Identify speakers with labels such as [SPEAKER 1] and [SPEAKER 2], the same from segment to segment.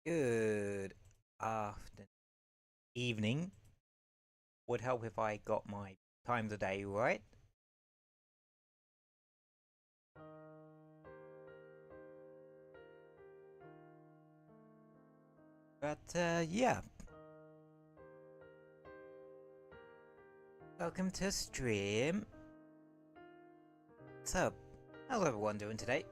[SPEAKER 1] Good afternoon, evening. Would help if I got my times of day right. But yeah, welcome to stream. So, how's everyone doing today?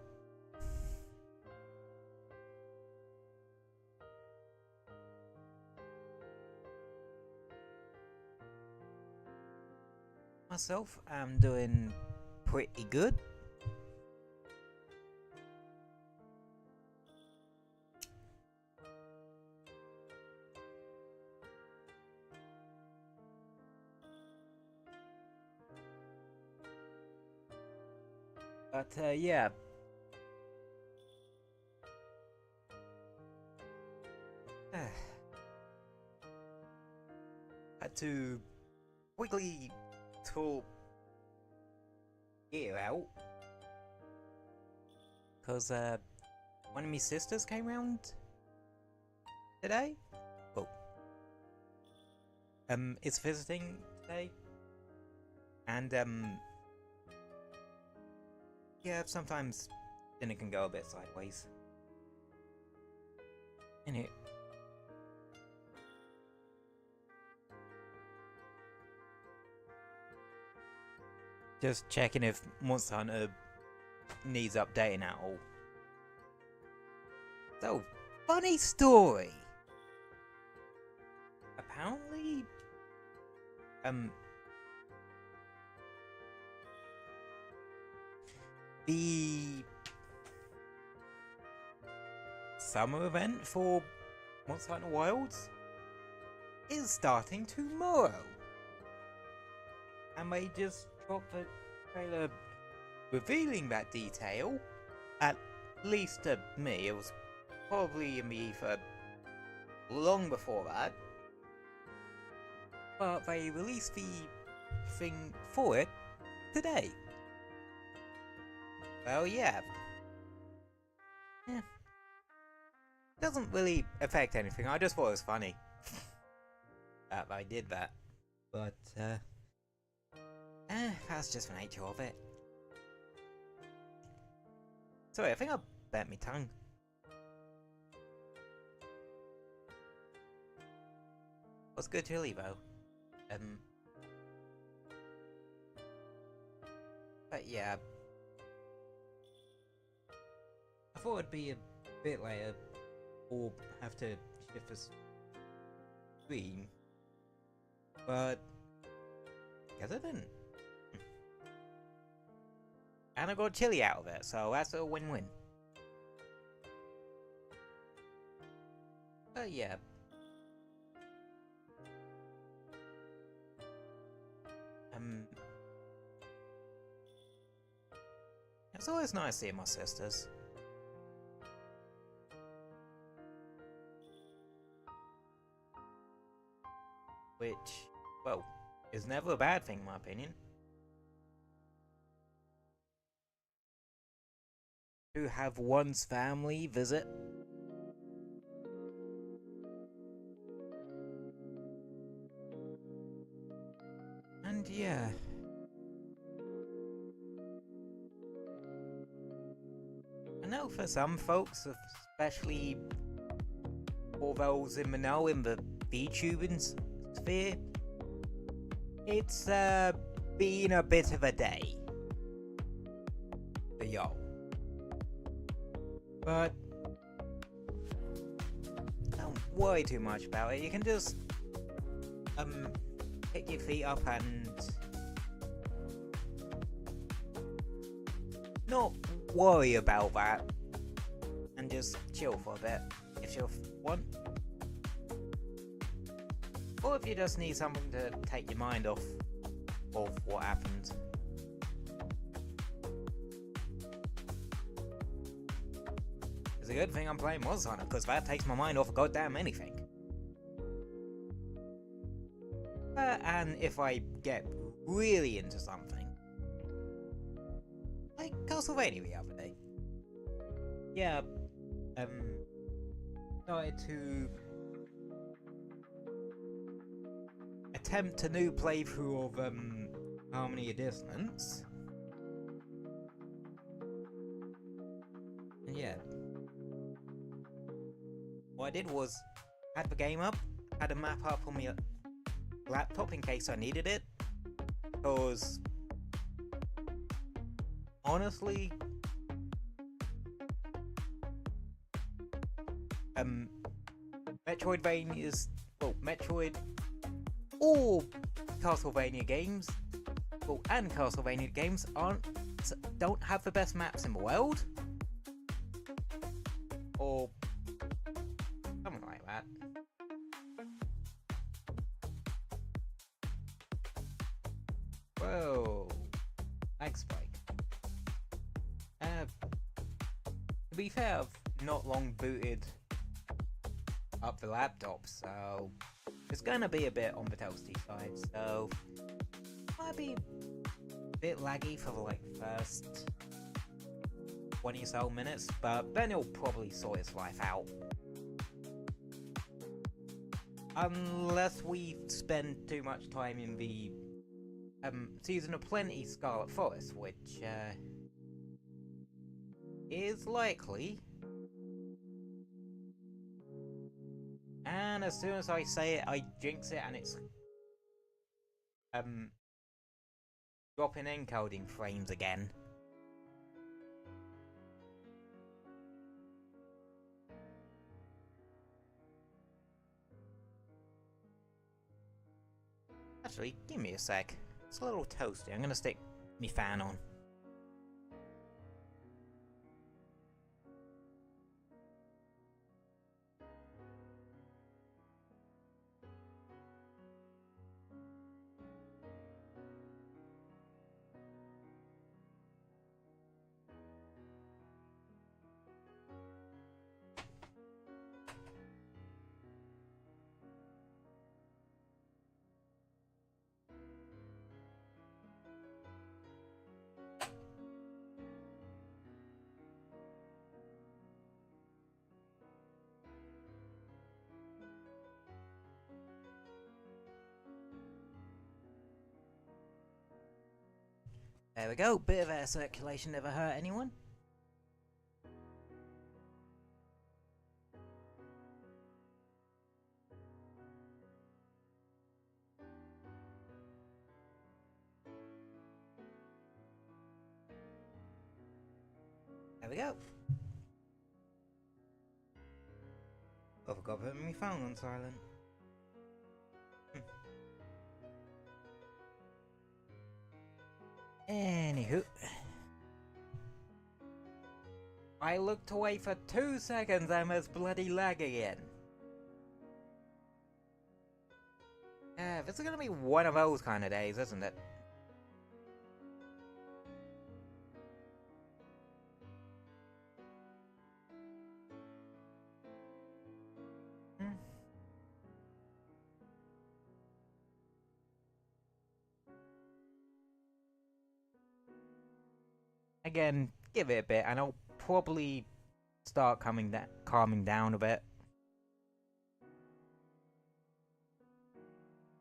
[SPEAKER 1] Myself, I'm doing pretty good. But yeah. Had to quickly talk gear out because one of my sisters came round today. Oh, it's visiting today, and yeah, sometimes dinner can go a bit sideways. Anyway, just checking if Monster Hunter needs updating at all. So, funny story. Apparently, the summer event for Monster Hunter Wilds is starting tomorrow. And they just dropped a trailer revealing that detail. At least to me, it was probably in the ether long before that. But they released the thing for it today. Well, yeah. Doesn't really affect anything. I just thought it was funny that I did that. But, that's just the nature of it. Sorry, I think I bent my tongue. What's good, chili, though? But yeah. I thought it'd be a bit later, or have to shift the screen, but guess I didn't. And I got chili out of it, so that's a win-win. But yeah. It's always nice seeing my sisters. Which, well, is never a bad thing in my opinion. To have one's family visit. And yeah. I know for some folks, especially for those in the know in the VTubing sphere, it's been a bit of a day for y'all. But don't worry too much about it. You can just pick your feet up and not worry about that, and just chill for a bit if you want. Or if you just need something to take your mind off of what happened. It's a good thing I'm playing Monster Hunter, because that takes my mind off of goddamn anything. And if I get really into something, like Castlevania the other day. Yeah, started to attempt a new playthrough of Harmony of Dissonance. And yeah, what I did was had the game up, had a map up on my laptop in case I needed it, because honestly, Metroidvanias, well, Metroid or Castlevania games, well, and Castlevania games don't have the best maps in the world, or something like that. Whoa, lag spike. To be fair, I've not long booted up the laptop, so it's gonna be a bit on the toasty side, so might be a bit laggy for the first 20 or so minutes, but then it'll probably sort its life out. Unless we spend too much time in the Season of Plenty Scarlet Forest, which is likely. And as soon as I say it, I jinx it, and it's dropping encoding frames again. Actually, give me a sec. It's a little toasty. I'm gonna stick my fan on. There we go, bit of air circulation never hurt anyone. There we go. Oh, I forgot to put my phone on silent. Anywho, I looked away for 2 seconds and there's bloody lag again. This is gonna be one of those kind of days, isn't it? Again, give it a bit and I'll probably start calming down a bit.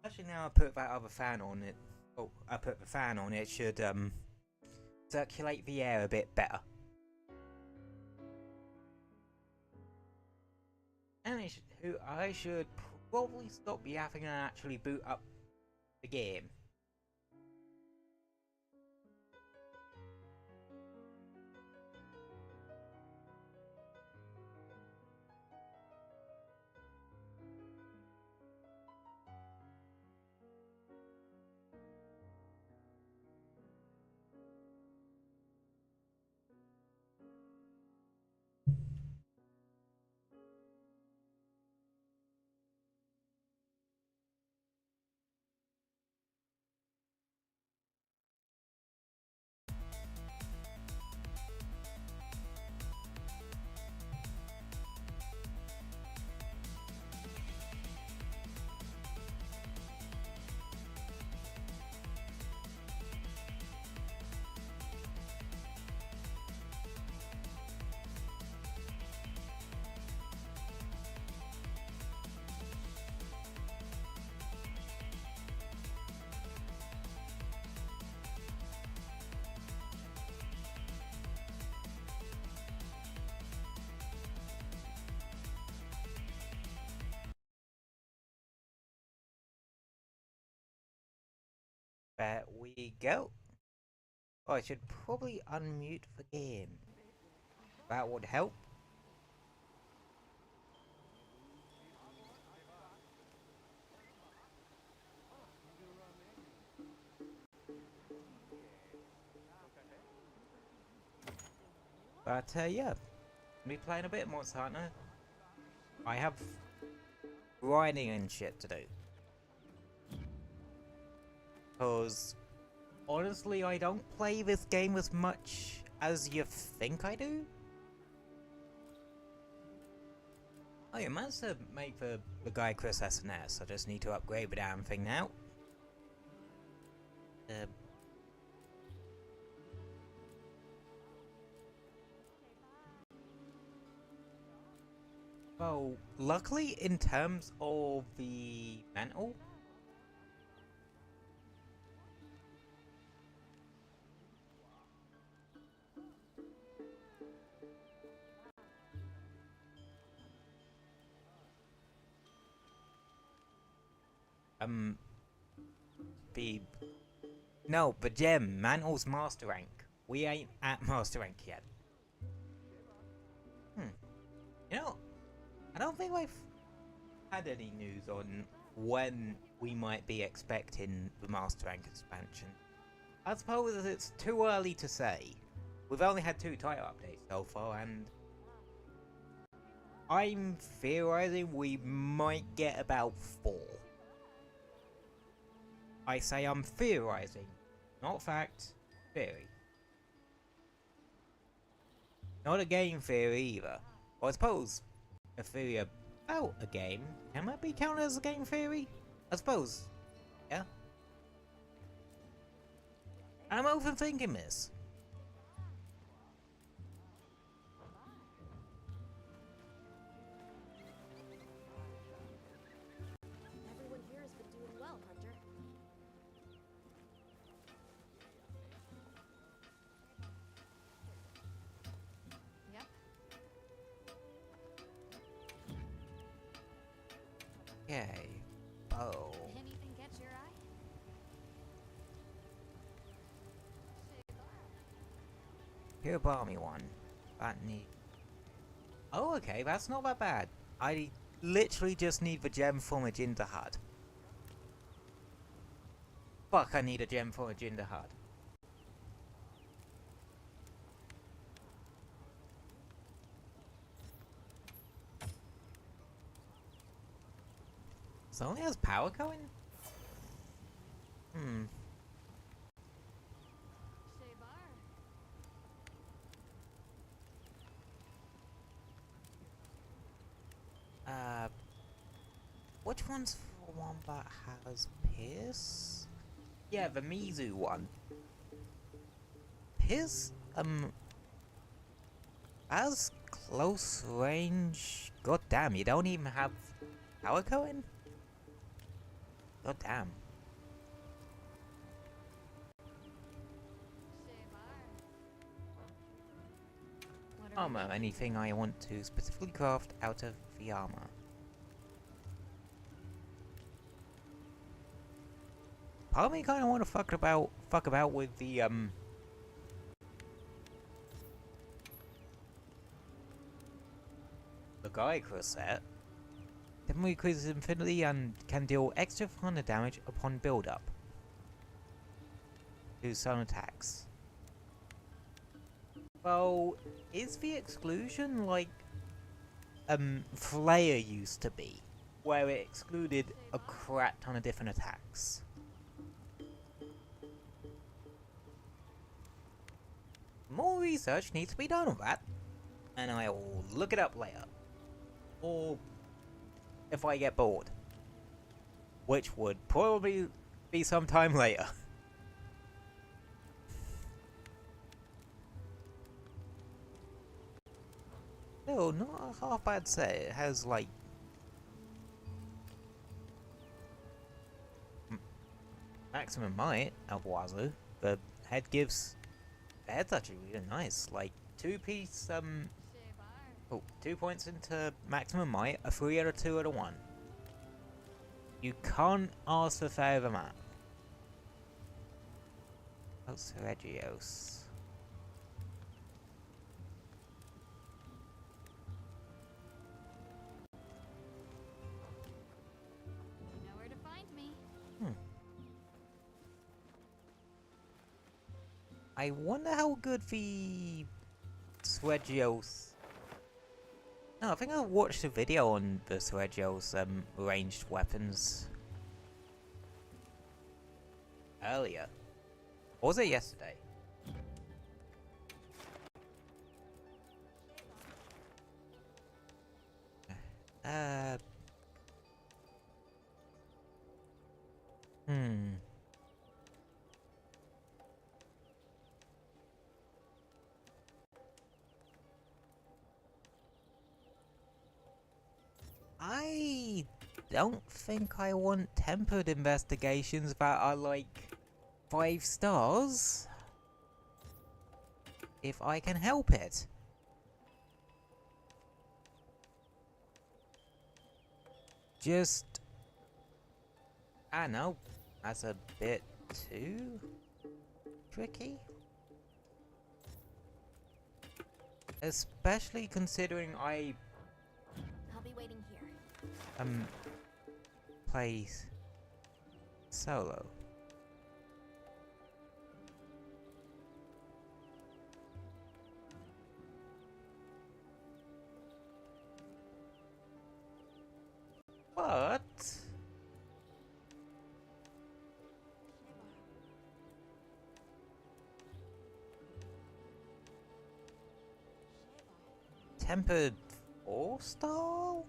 [SPEAKER 1] Actually, now I put that other fan on it. Oh, I put the fan on it. Should circulate the air a bit better. And I should probably stop yapping and actually boot up the game. There we go. Oh, I should probably unmute the game. That would help. But yeah, me playing a bit more Monster Hunter. I have grinding and shit to do. Cause honestly, I don't play this game as much as you think I do. Oh, you managed to make the guy Chris SNS. I just need to upgrade the damn thing now. Well, luckily in terms of the mantle, the gem, mantle's master rank. We ain't at master rank yet. You know, I don't think I've had any news on when we might be expecting the master rank expansion. I suppose it's too early to say. We've only had 2 title updates so far, and I'm theorizing we might get about 4. I say I'm theorizing, not fact, theory. Not a game theory either. Well, I suppose a theory about a game, can that be counted as a game theory? I suppose, yeah. I'm overthinking this.
[SPEAKER 2] Everyone here has been doing well, Hunter. Yep.
[SPEAKER 1] Okay. Oh.
[SPEAKER 2] Anything catch your eye?
[SPEAKER 1] Here, balmy one. That need. Oh, okay, that's not that bad. I literally just need the gem from a Jinder HUD. Fuck, I need a gem from a Jinder HUD. So only has power going? Which one's the one that has Pierce? Yeah, the Mizu one. Pierce, as close range. God damn, you don't even have power going? God damn. Armor, anything I want to specifically craft out of the armor. Part of me kind of want to fuck about with the Geiger set. Definitely increases infinity and can deal extra thunder damage upon build-up. Do some attacks. Well, is the exclusion like Flare used to be, where it excluded a crap ton of different attacks? More research needs to be done on that, and I will look it up later. Or if I get bored, which would probably be sometime later. No, not a half bad set. It has like maximum might of Wazoo. The head gives. The head's actually really nice. Like 2-piece 2 points into maximum might, a 3 out of 2 out of 1. You can't ask for fairer than that. Oh, Sergios.
[SPEAKER 2] You know where to find me.
[SPEAKER 1] I wonder how good the Sergios. No, I think I watched a video on the Sergios ranged weapons earlier. Or was it yesterday? Hmm. I don't think I want tempered investigations that are like 5 stars. If I can help it. Just... I know, that's a bit too tricky. Especially considering I
[SPEAKER 2] I'll be waiting here.
[SPEAKER 1] play solo. What? Tempered 4-star?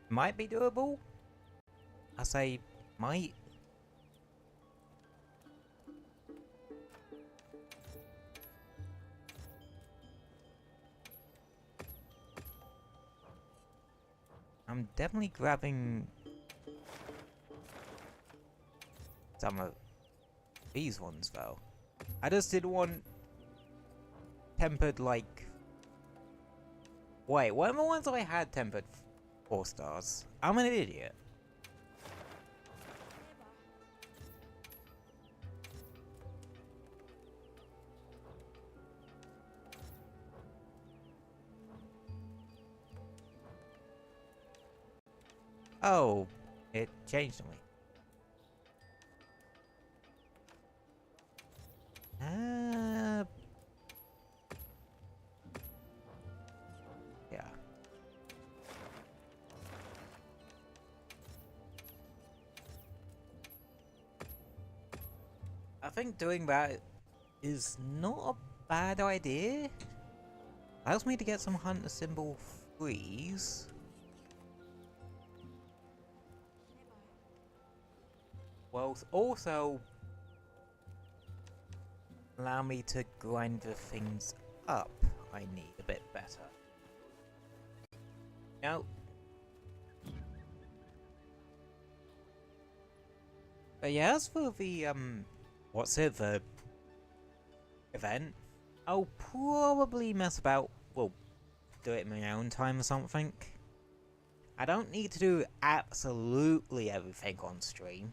[SPEAKER 1] Might be doable. I say might. I'm definitely grabbing some of these ones though. I just didn't want tempered like... Wait, what are the ones I had tempered 4 stars? I'm an idiot. Oh, it changed on me. Yeah. I think doing that is not a bad idea. Allows me to get some hunter symbol freeze. Well, also allow me to grind the things up I need a bit better. Now, but yeah, as for the what's it, the event, I'll probably mess about, well, do it in my own time or something. I don't need to do absolutely everything on stream.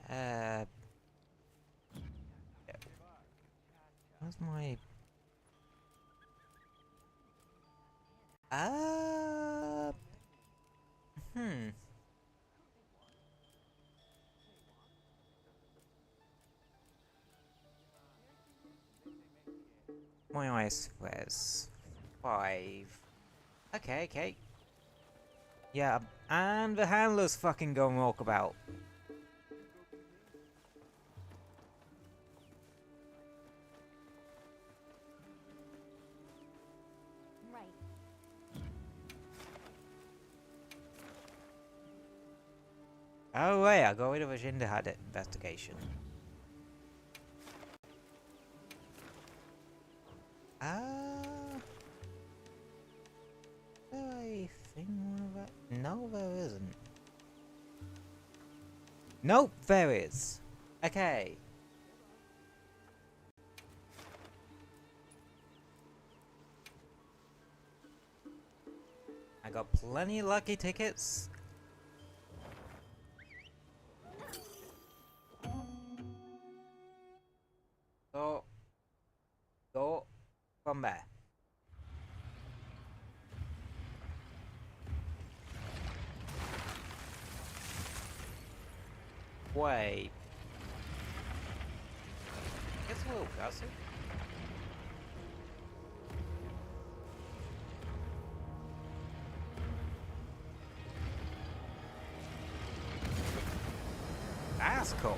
[SPEAKER 1] Yeah. Where's my... My ice squares. 5. Okay. Yeah, and the handler's fucking going walkabout.
[SPEAKER 2] Right.
[SPEAKER 1] Oh wait, I got rid of a Shinda investigation. No, there isn't. Nope, there is. Okay. got plenty of lucky tickets. So, go from there. Wait. It's a little gussy. That's cool.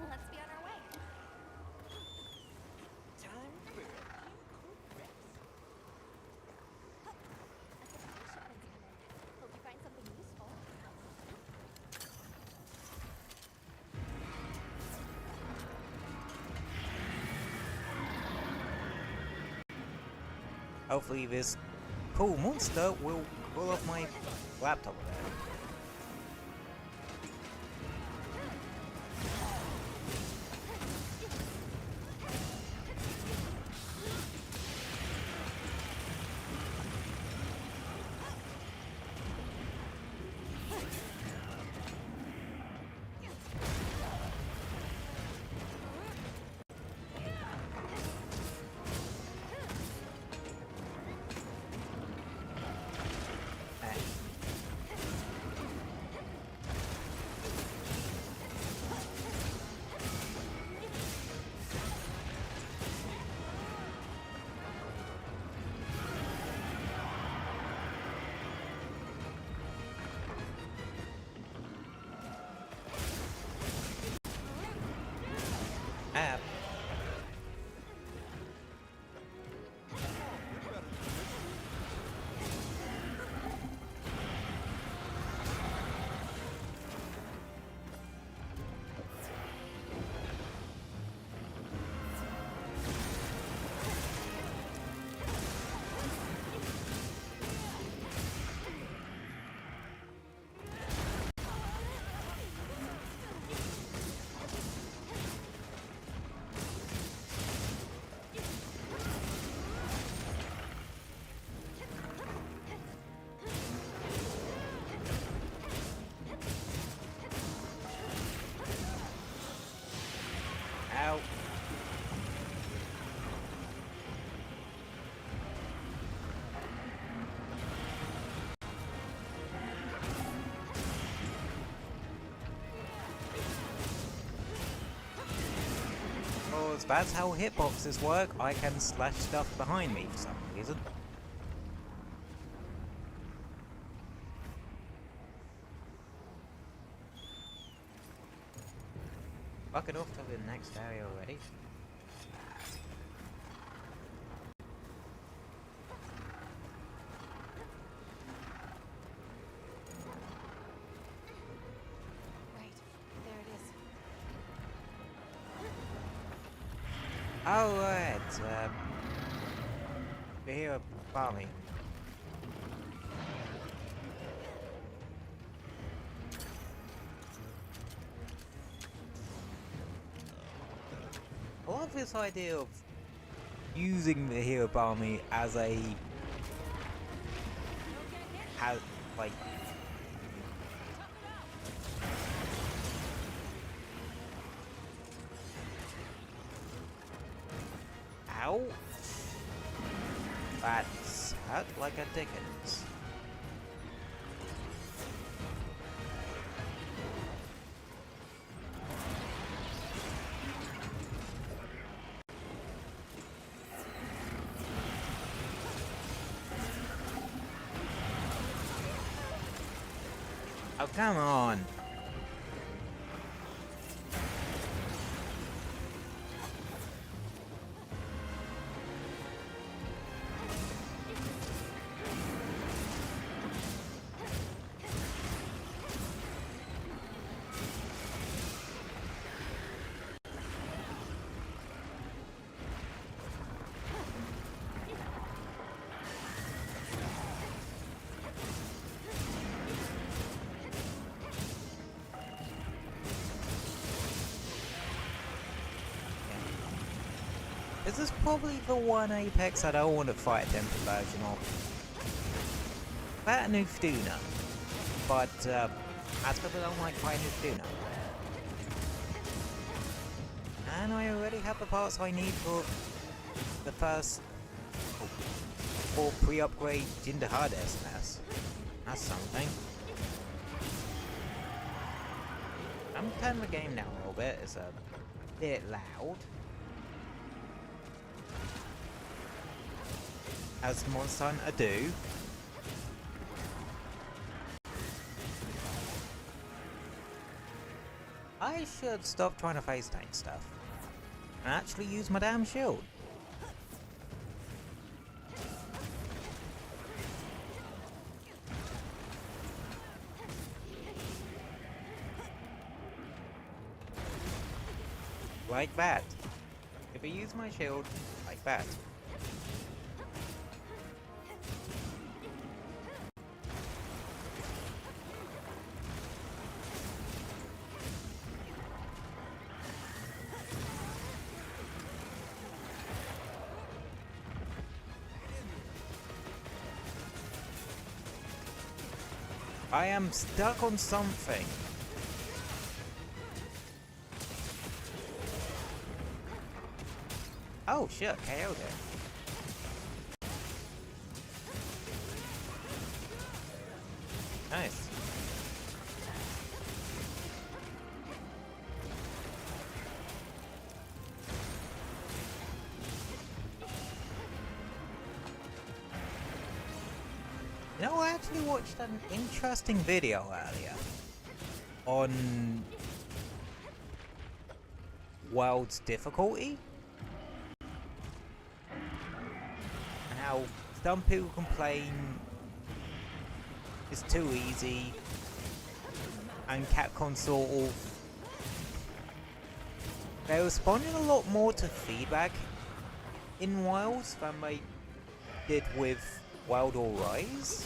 [SPEAKER 2] Let's be on our way.
[SPEAKER 3] Time for a quick rest.
[SPEAKER 2] A surprise shipment's coming. Hope you find something useful.
[SPEAKER 1] Hopefully this cool monster will pull off my laptop there. App. Ow. Oh, that's how hitboxes work. I can slash stuff behind me for some reason. Fucking off to the next area already.
[SPEAKER 2] Right. There it is.
[SPEAKER 1] Oh, right. We're here, Barney. I love this idea of using the hero balmy as a like ow, that's hurt like a dickens. Oh, come on. This is probably the one Apex I don't want to fight a tempered version of. Better Nufduna, but as for I don't like fighting Nufduna. And I already have the parts I need for the first or pre-upgrade Jinder Hard SNS. That's something. I'm turning the game down a little bit, it's a bit loud. As Monster Hunter do. I should stop trying to face tank stuff and actually use my damn shield. Like that. If I use my shield, like that. I am stuck on something. Oh shit, KO'd it. Nice. You know, I actually watched an interesting video earlier on World's difficulty. And how some people complain it's too easy and Capcom sort of... They're responding a lot more to feedback in Wilds than they did with Wild or Rise.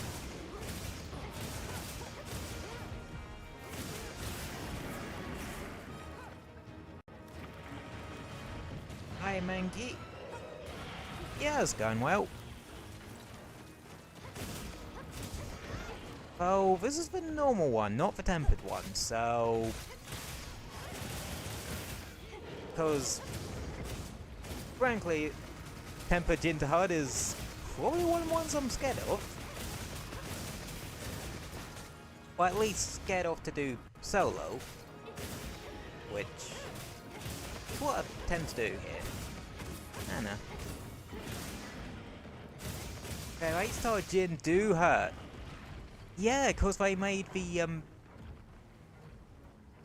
[SPEAKER 1] Hi Manky. Yeah, it's going well. Oh, this is the normal one, not the tempered one, so... Because... Frankly, tempered Jinder Hard is probably one of the ones I'm scared of. Or at least scared of to do solo. Which is what I tend to do here. I know. Okay, 8-star Jin do hurt. Yeah, because they made the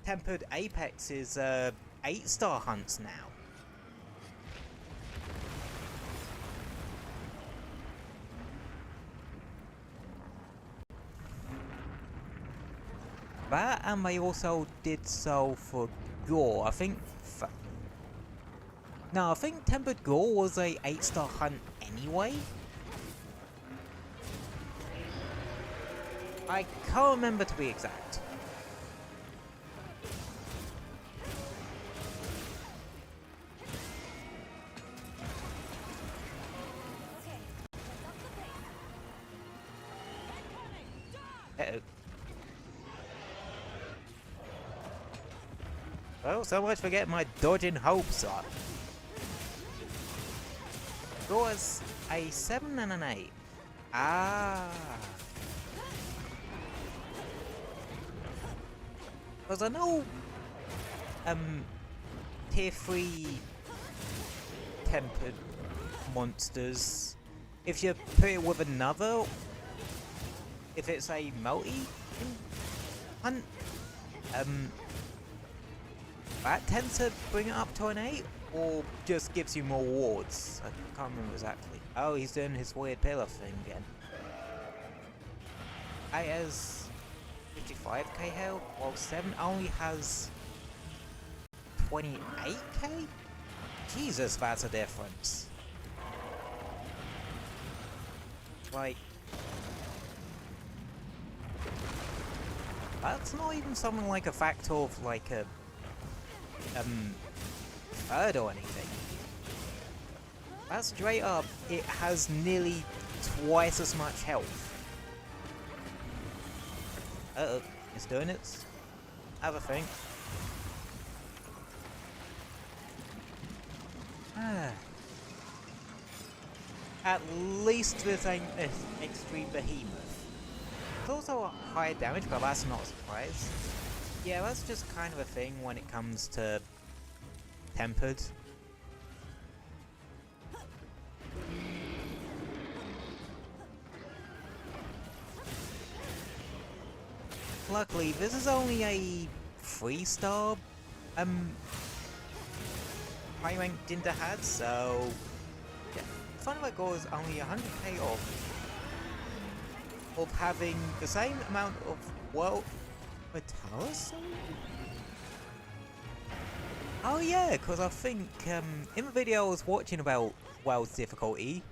[SPEAKER 1] tempered Apex's 8-star hunts now. That, and they also did so for Gore. I think... No, I think Tempered Gore was a 8-star hunt anyway. I can't remember to be exact. Uh-oh. Well, so much for getting my dodging hopes up. It was a 7 and an 8. Ah. Because I know, tier 3 tempered monsters, if you put it with another, if it's a multi-hunt, that tends to bring it up to an 8, or just gives you more wards. I can't remember exactly. Oh, he's doing his weird pillar thing again. I has 55k health, while 7 only has 28k? Jesus, that's a difference. Like... That's not even something like a factor of like a... third or anything. That's straight up, it has nearly twice as much health. Uh-oh, it's doing its other thing. At least this ain't an extreme behemoth. It's also a higher damage, but that's not a surprise. Yeah, that's just kind of a thing when it comes to tempered. Luckily, this is only a 3-star high ranked Dinda had, so yeah. Fun of my goal is only 100k of having the same amount of Vitalis? Oh yeah, because I think in the video I was watching about World's difficulty,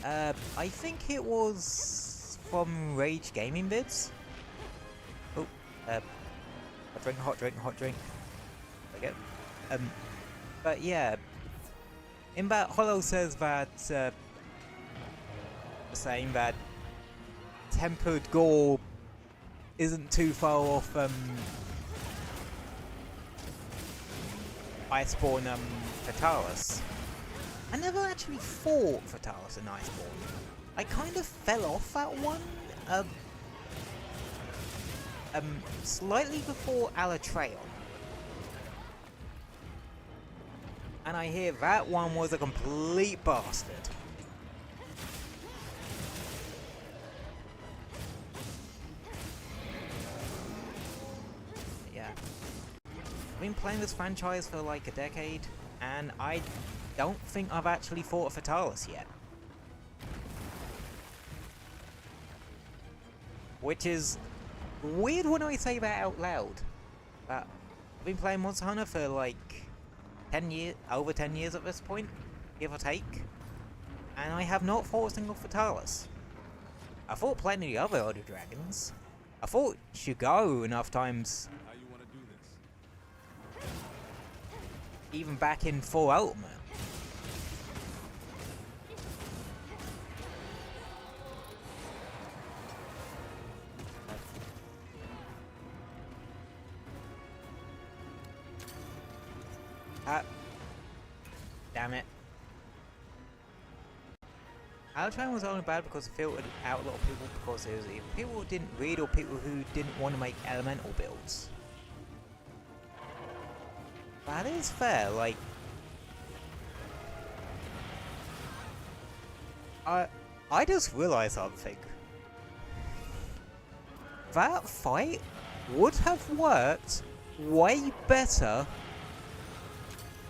[SPEAKER 1] I think it was from Rage Gaming vids. Oh, hot drink. There we go. But yeah, in that Hollow says that saying that tempered gore isn't too far off Iceborne Fatalis. I never actually fought Fatalis in Iceborne. I kind of fell off that one slightly before Alatreon. And I hear that one was a complete bastard. Yeah. I've been playing this franchise for like a decade, and I don't think I've actually fought a Fatalis yet. Which is weird when I say that out loud. But I've been playing Monster Hunter for like 10 years, over 10 years at this point, give or take, and I have not fought a single Fatalis. I fought plenty of other Elder Dragons. I fought Shugo enough times.
[SPEAKER 4] How you want to do this?
[SPEAKER 1] Even back in full Ultimate. Damn it. Alatreon was only bad because it filtered out a lot of people because it was either people who didn't read or people who didn't want to make elemental builds. That is fair, like... I just realised something. That fight would have worked way better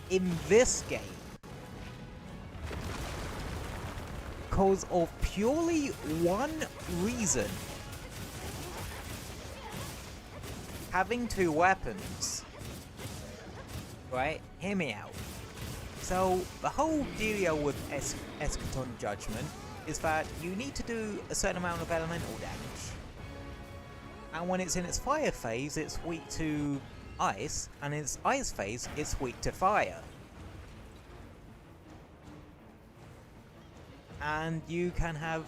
[SPEAKER 1] in this game. Because of purely one reason. Having two weapons. Right? Hear me out. So, the whole deal with Eschaton Judgment is that you need to do a certain amount of elemental damage. And when it's in its fire phase, it's weak to ice, and in its ice phase, it's weak to fire. And you can have,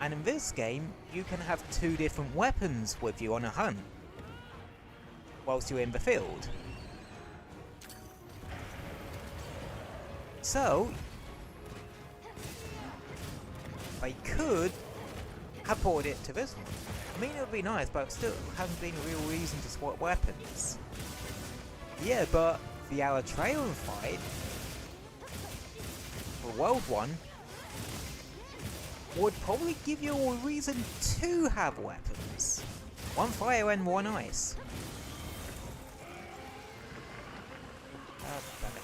[SPEAKER 1] and in this game, you can have two different weapons with you on a hunt whilst you're in the field. So, I could have ported it to this one. I mean, it would be nice, but still hasn't been a real reason to swap weapons. Yeah, but the Alatreon fight, the World one, would probably give you a reason to have weapons. One fire and one ice. Damn it.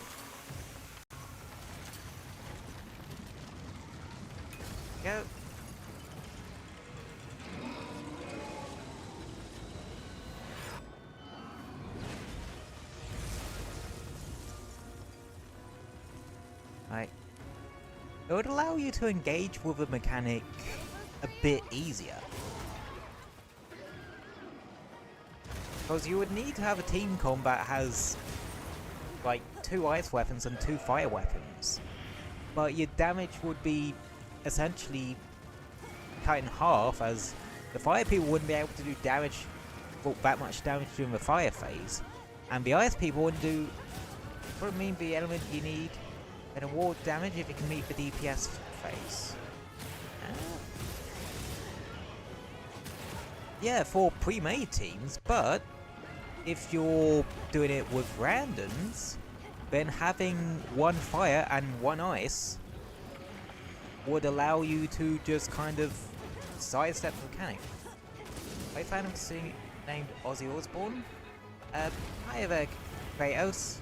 [SPEAKER 1] Go. Right. It would allow you to engage with the mechanic a bit easier. Because you would need to have a team combat that has like 2 ice weapons and 2 fire weapons. but your damage would be essentially cut in half, as the fire people wouldn't be able to do damage, well, that much damage during the fire phase, and the ice people wouldn't do, what I mean, the element you need an award damage if you can meet the DPS phase. Yeah, for pre-made teams, but if you're doing it with randoms, then having one fire and one ice would allow you to just kind of sidestep the mechanic. I found him named Ozzy Osbourne. Hi there, Kratos.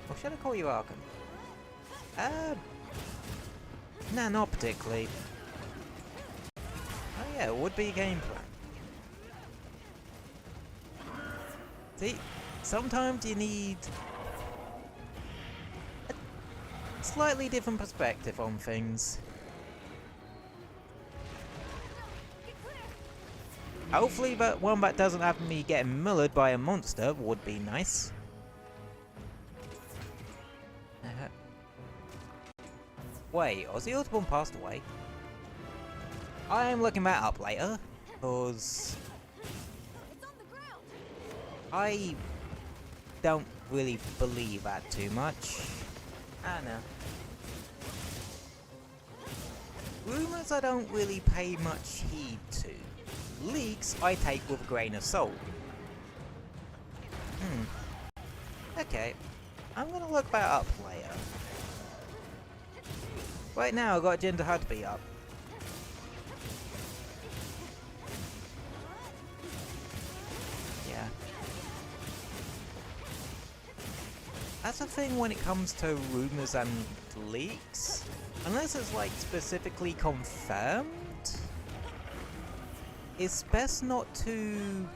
[SPEAKER 1] Or should I call you Arkham? Nah, not particularly. Oh yeah, it would be a game plan. See, sometimes you need a slightly different perspective on things. Hopefully that one that doesn't have me getting mullered by a monster would be nice. Wait, Ozzy Osbourne passed away? I'm looking that up later, because I don't really believe that too much. I know. Rumours I don't really pay much heed to. Leaks I take with a grain of salt. Okay. I'm gonna look that up later. Right now I've got Jinder Hudby up. Yeah. That's the thing when it comes to rumours and leaks. Unless it's like specifically confirmed, it's best not to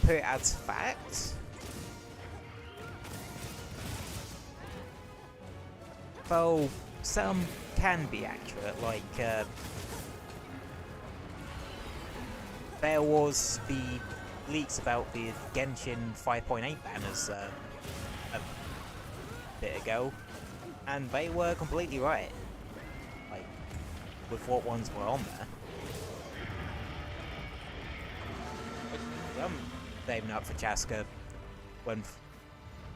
[SPEAKER 1] put it as fact. Though some can be accurate, like there was the leaks about the Genshin 5.8 banners a bit ago, and they were completely right, like, with what ones were on there. I'm saving up for Chaska when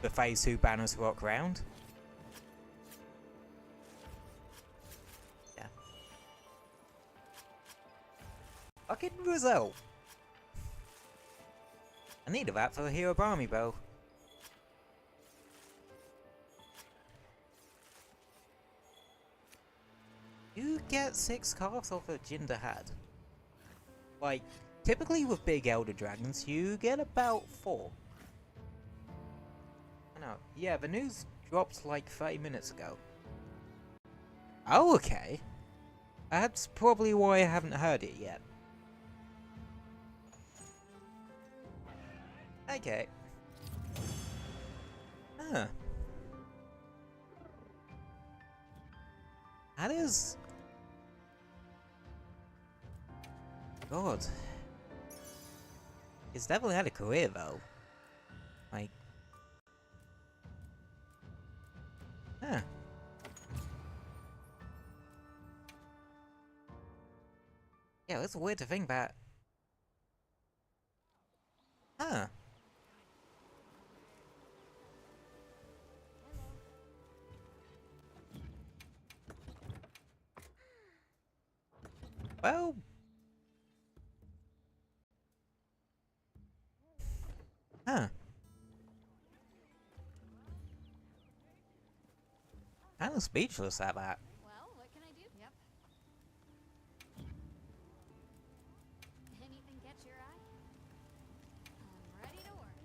[SPEAKER 1] the Phase 2 banners rock round. Yeah. Fucking Brazil! I needed that for the Hero Barmy Bow. You get 6 cards off of Jinder Had. Like, typically with big Elder Dragons, you get about 4. I know. Yeah, the news dropped like 30 minutes ago. Oh, okay. That's probably why I haven't heard it yet. Okay. Huh. That is... God. He's definitely had a career, though. Like... Huh. Yeah, it's weird to think that... Huh. Well... Huh. Kind of speechless at that.
[SPEAKER 2] Well, what can I do? Yep. Anything catch your eye? I'm ready to work.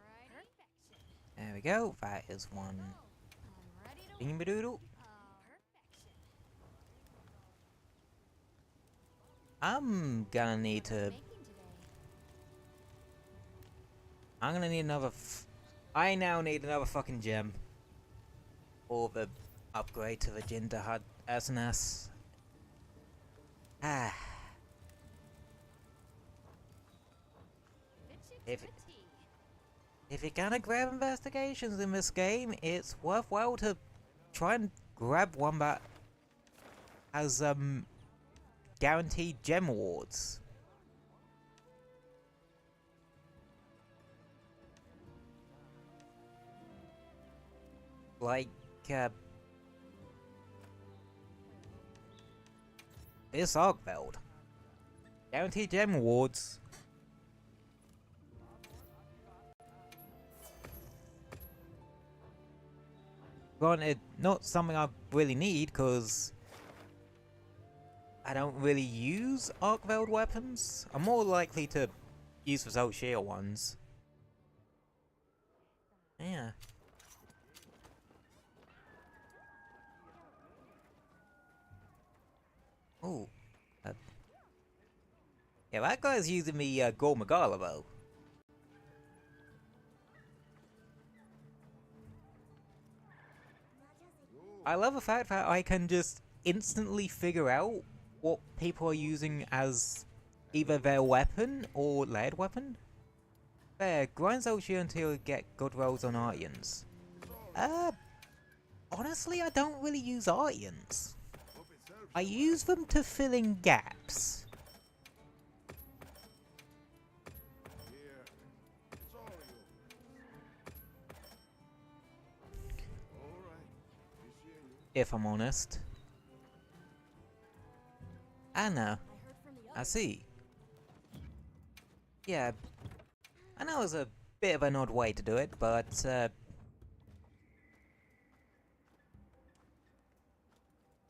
[SPEAKER 2] Alright. Perfection.
[SPEAKER 1] There we go. That is one.
[SPEAKER 2] I'm ready to work.
[SPEAKER 1] Bean-ba-doodle.
[SPEAKER 2] Perfection.
[SPEAKER 1] I'm gonna need to...
[SPEAKER 2] Making today.
[SPEAKER 1] I'm gonna need another I now need another fucking gem. Or the upgrade to the Jinder Hud SNS. Ah.
[SPEAKER 2] Fitch it
[SPEAKER 1] If
[SPEAKER 2] to
[SPEAKER 1] it-
[SPEAKER 2] the T.
[SPEAKER 1] if you're gonna grab investigations in this game, it's worthwhile to try and grab one that has guaranteed gem awards. Like this Arkveld. Guaranteed gem awards. Granted, not something I really need, because I don't really use Arkveld weapons. I'm more likely to use the Zolshir ones. Yeah. Ooh. Yeah, that guy's using the Gore Magala bow. I love the fact that I can just instantly figure out what people are using as either their weapon or layered weapon. There, grind Zolshir until you get good rolls on Artians. Honestly, I don't really use Artians. I use them to fill in gaps. If I'm honest. I know. I see. Yeah. I know it's a bit of an odd way to do it, but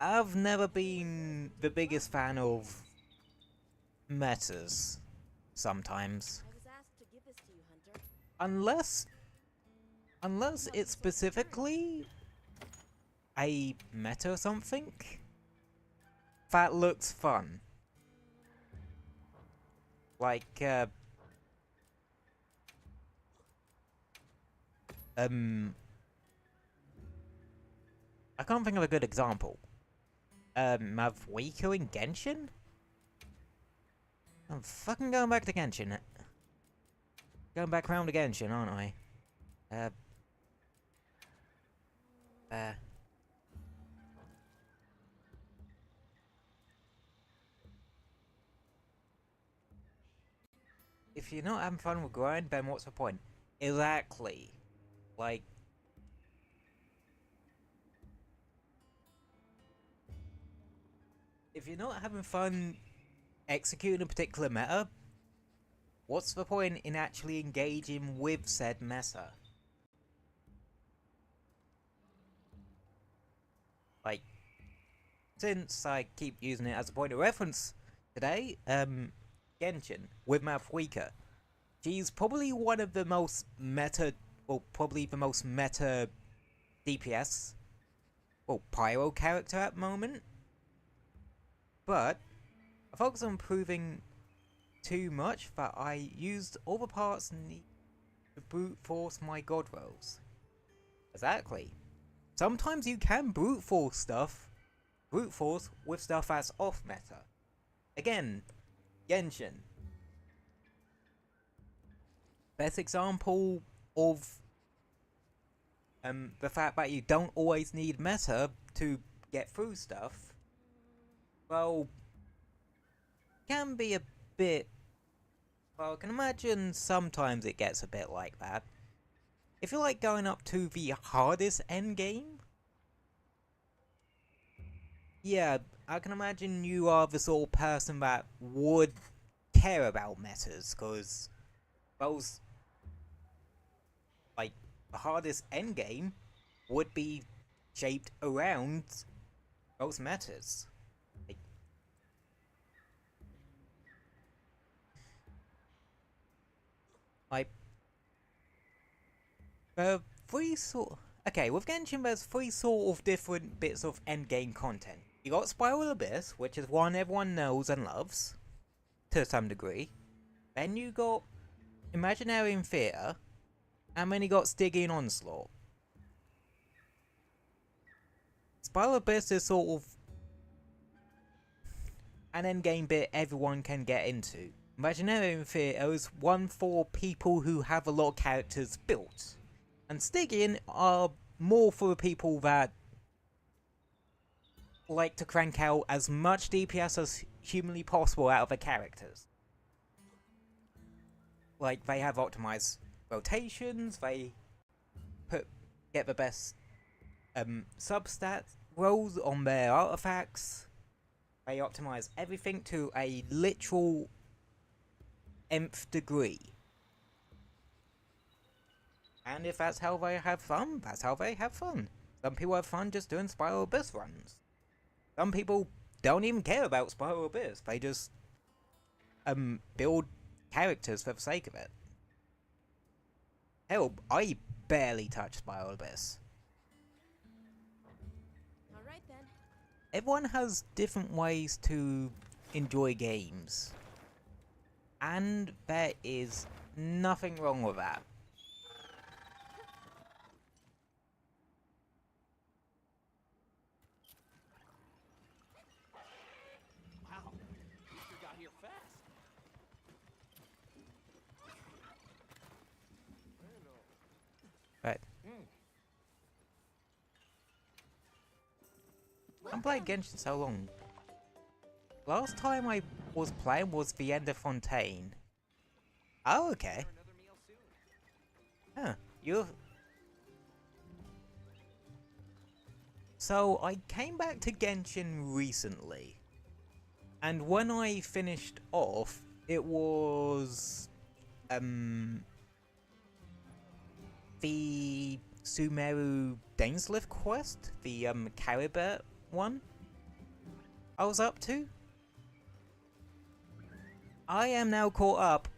[SPEAKER 1] I've never been the biggest fan of metas sometimes.
[SPEAKER 3] I was asked to give this to you, Hunter.
[SPEAKER 1] Unless it's specifically a meta or something that looks fun. Like I can't think of a good example. Mavwiko in Genshin? I'm fucking going back to Genshin. Going back round to Genshin, aren't I? If you're not having fun with grind, then what's the point? Exactly. Like, if you're not having fun executing a particular meta, what's the point in actually engaging with said meta? Like, since I keep using it as a point of reference today, Genshin with Mavwika. She's probably one of the most meta, or probably the most meta DPS, or pyro character at the moment. But I focus on improving too much that I used all the parts needed to brute force my god rolls. Exactly. Sometimes you can brute force with stuff that's off meta. Again, Genshin. Best example of the fact that you don't always need meta to get through stuff. Well, can be a bit. Well, I can imagine sometimes it gets a bit like that. If you're like going up to the hardest endgame, yeah, I can imagine you are the sort of person that would care about metas, because those, like, the hardest endgame would be shaped around those metas. Like, okay, with Genshin there's three sort of different bits of endgame content. You got Spiral Abyss, which is one everyone knows and loves, to some degree. Then you got Imaginary Theatre, and then you got Stygian Onslaught. Spiral Abyss is sort of an endgame bit everyone can get into. Imaginarium Theatre is one for people who have a lot of characters built. And Stygian are more for the people that like to crank out as much DPS as humanly possible out of their characters. Like, they have optimized rotations, they get the best substat rolls on their artifacts, they optimize everything to a literal nth degree. And if that's how they have fun, that's how they have fun. Some people have fun just doing Spiral Abyss runs. Some people don't even care about Spiral Abyss, they just build characters for the sake of it. Hell, I barely touch Spiral Abyss.
[SPEAKER 3] Alright then.
[SPEAKER 1] Everyone has different ways to enjoy games. And there is nothing wrong with that.
[SPEAKER 4] Wow, you sure got here fast.
[SPEAKER 1] Right. I'm playing Genshin so long. Last time I was playing was the End of Fontaine. Oh, okay. Huh. You're... So, I came back to Genshin recently. And when I finished off, it was... the Sumeru Dainslift quest? The, Caribet one? I was up to? I am now caught up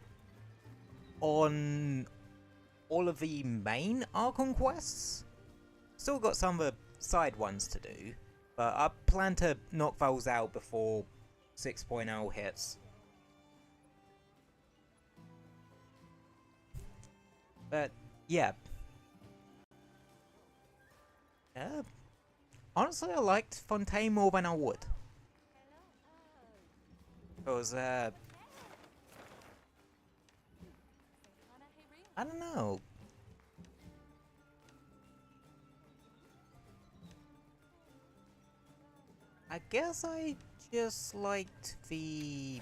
[SPEAKER 1] on all of the main Archon quests. Still got some of the side ones to do, but I plan to knock those out before 6.0 hits. But yeah. Honestly, I liked Fontaine more than I would. Because, I don't know. I guess I just liked the...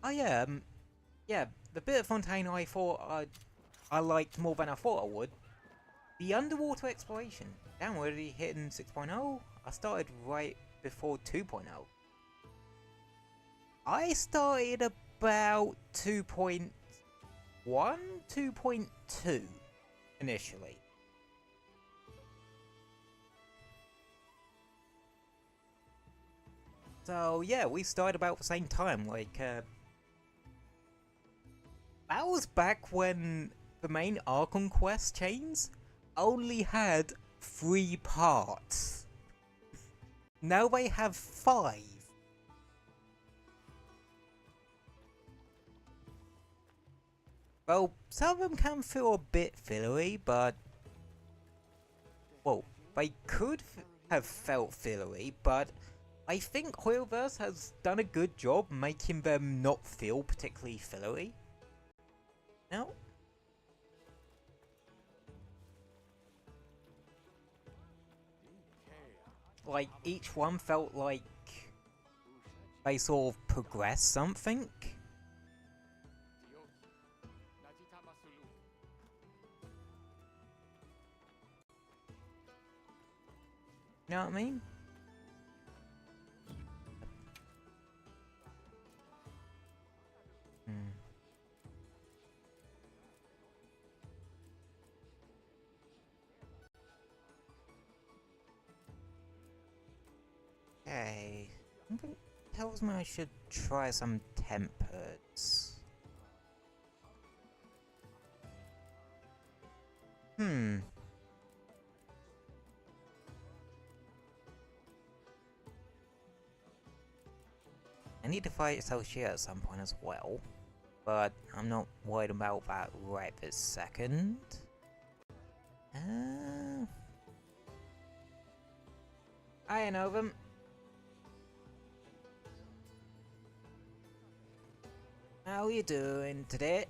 [SPEAKER 1] Oh yeah, yeah, the bit of Fontaine I thought I liked more than I thought I would. The underwater exploration. Damn, we're already hitting 6.0? I started right before 2.0. I started about 2.1, 2.2 initially. So yeah, we started about the same time, like, that was back when the main Archon quest chains only had 3 parts. Now they have 5. Well, some of them can feel a bit fillery, but... Well, they could have felt fillery, but I think Hoyoverse has done a good job making them not feel particularly fillery. No? Like, each one felt like they sort of progressed something. You know what I mean? Okay. Something tells me I should try some tempereds. I need to fight Soshia at some point as well, but I'm not worried about that right this second. I know them. How you doing today?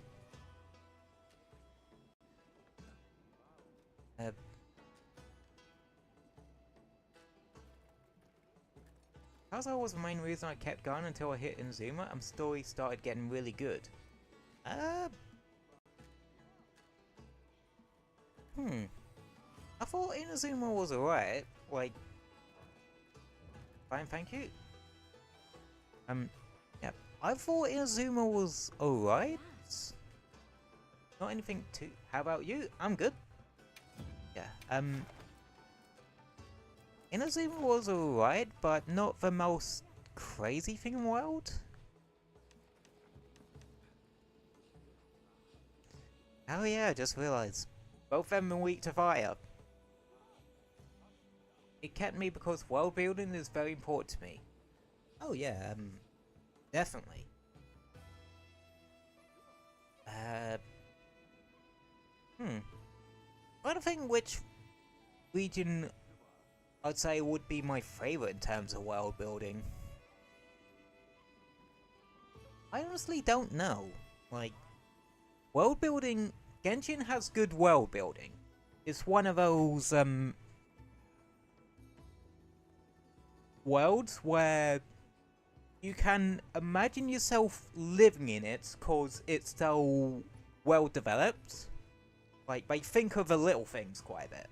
[SPEAKER 1] That was the main reason I kept going until I hit Inazuma and story started getting really good. I thought Inazuma was alright. Like, fine, thank you. Yeah, I thought Inazuma was alright. Not anything too. How about you? I'm good. Yeah, Inazuma was alright, but not the most crazy thing in the world. Oh yeah, I just realised. Both of them are weak to fire. It kept me because world building is very important to me. Oh yeah, definitely. I don't think which region I'd say would be my favourite in terms of world building. I honestly don't know. Like, world building, Genshin has good world building. It's one of those worlds where you can imagine yourself living in it because it's so well developed. Like, they think of the little things quite a bit.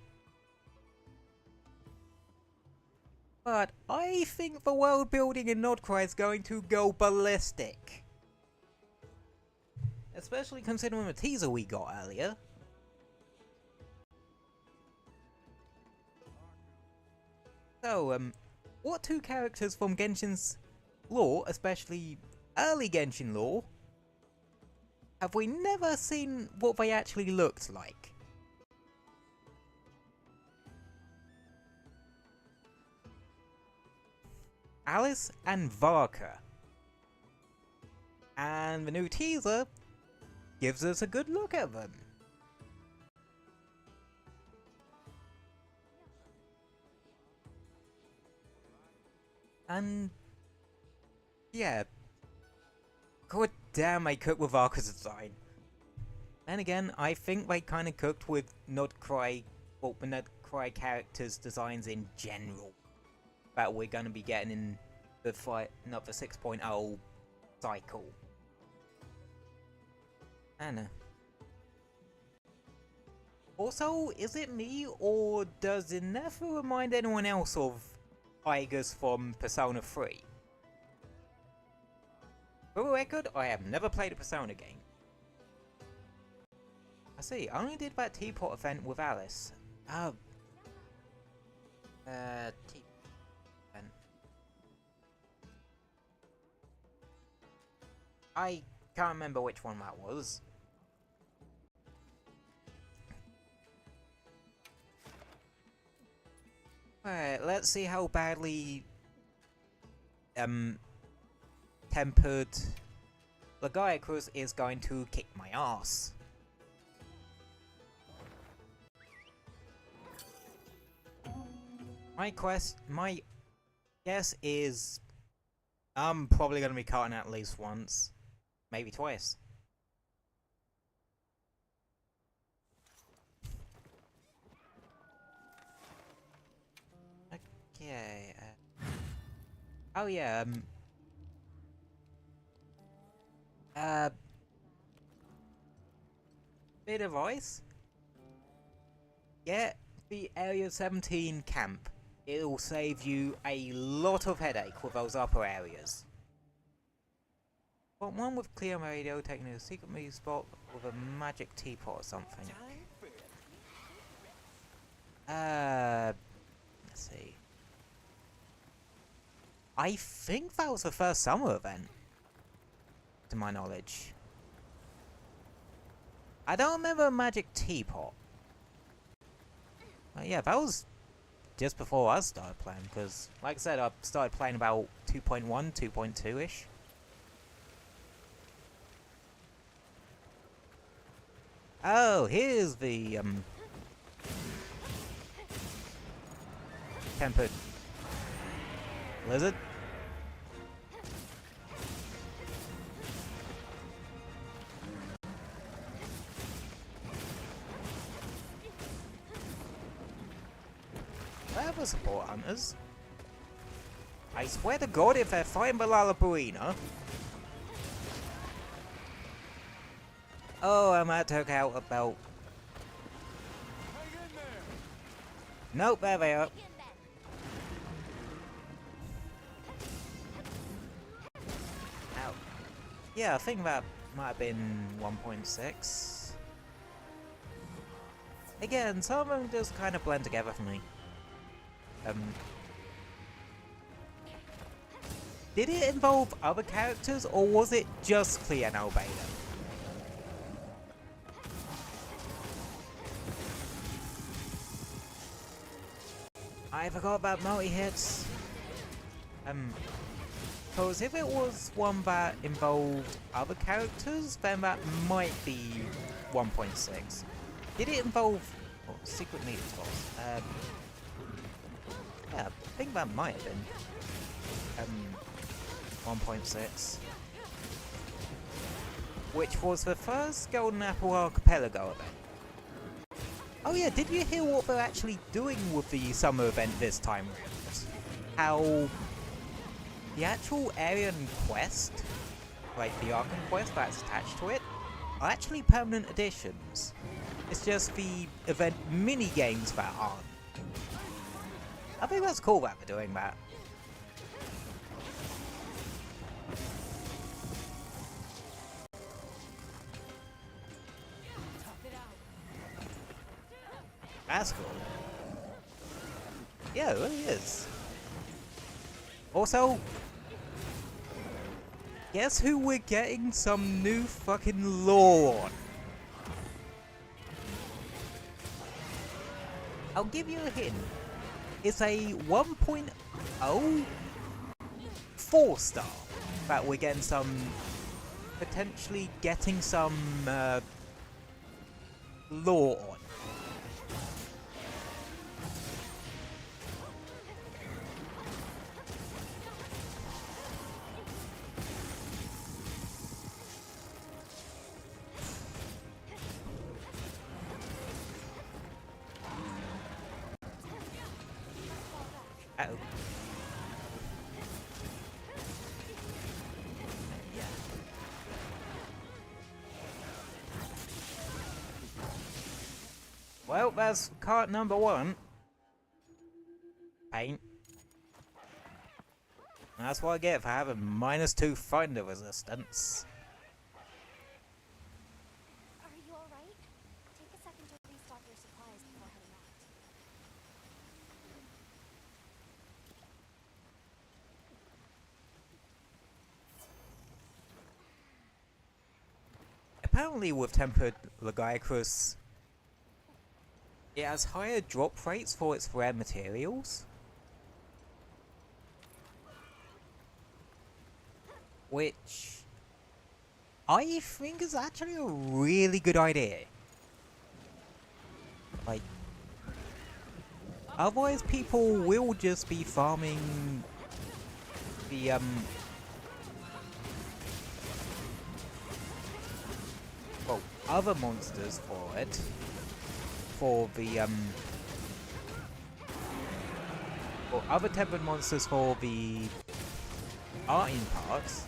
[SPEAKER 1] But I think the world building in Nordcry is going to go ballistic. Especially considering the teaser we got earlier. So, what two characters from Genshin's lore, especially early Genshin lore, have we never seen what they actually looked like? Alice and Varka. And the new teaser gives us a good look at them. And yeah, god damn, they cooked with Varka's design. And again, I think they kind of cooked with Nordcry, well, the Nordcry characters' designs in general. That we're going to be getting in the another 6.0 cycle. Anna. Also, is it me, or does it never remind anyone else of Tigers from Persona 3? For the record, I have never played a Persona game. I see, I only did that teapot event with Alice. Oh. Teapot event. I can't remember which one that was. Alright, let's see how badly tempered Lagiacruz is going to kick my ass. My guess is I'm probably gonna be cutting at least once, maybe twice. Okay. Oh yeah. Bit of advice. Get the Area 17 camp. It'll save you a lot of headache with those upper areas. But one with clear radio taking a secret meeting spot with a magic teapot or something. Let's see. I think that was the first summer event, to my knowledge. I don't remember a magic teapot. Yeah, that was just before I started playing, because, like I said, I started playing about 2.1, 2.2-ish. Oh, here's the, tempered lizard. There were support hunters. I swear to God, if they're fighting the Lollapuina. Oh, I might took out a belt. Nope, there they are. Ow. Yeah, I think that might have been 1.6. Again, some of them just kind of blend together for me. Did it involve other characters, or was it just Clea and Beta? I forgot about multi-hits. Because if it was one that involved other characters, then that might be 1.6. Did it involve secret meter boss? Yeah, I think that might have been 1.6. Which was the first Golden Apple Archipelago event. Oh yeah, did you hear what they're actually doing with the summer event this time around? How the actual area and quest, like the Arkham quest that's attached to it, are actually permanent additions. It's just the event mini-games that aren't. I think that's cool that they're doing that. That's cool. Yeah, it really is. Also, guess who we're getting some new fucking lore on? I'll give you a hint. It's a 1.0 4-star that we're getting some, potentially getting some lore on. Uh-oh. Yeah. Well, that's cart number 1. Paint. That's what I get for having -2 finder resistance.
[SPEAKER 2] Are you alright? Take a second to restock your supplies before heading out.
[SPEAKER 1] Apparently with tempered Legiacrus, it has higher drop rates for its rare materials. Which I think is actually a really good idea. Like, otherwise people will just be farming the well, other monsters for it. For the or other tempered monsters for the arting parts.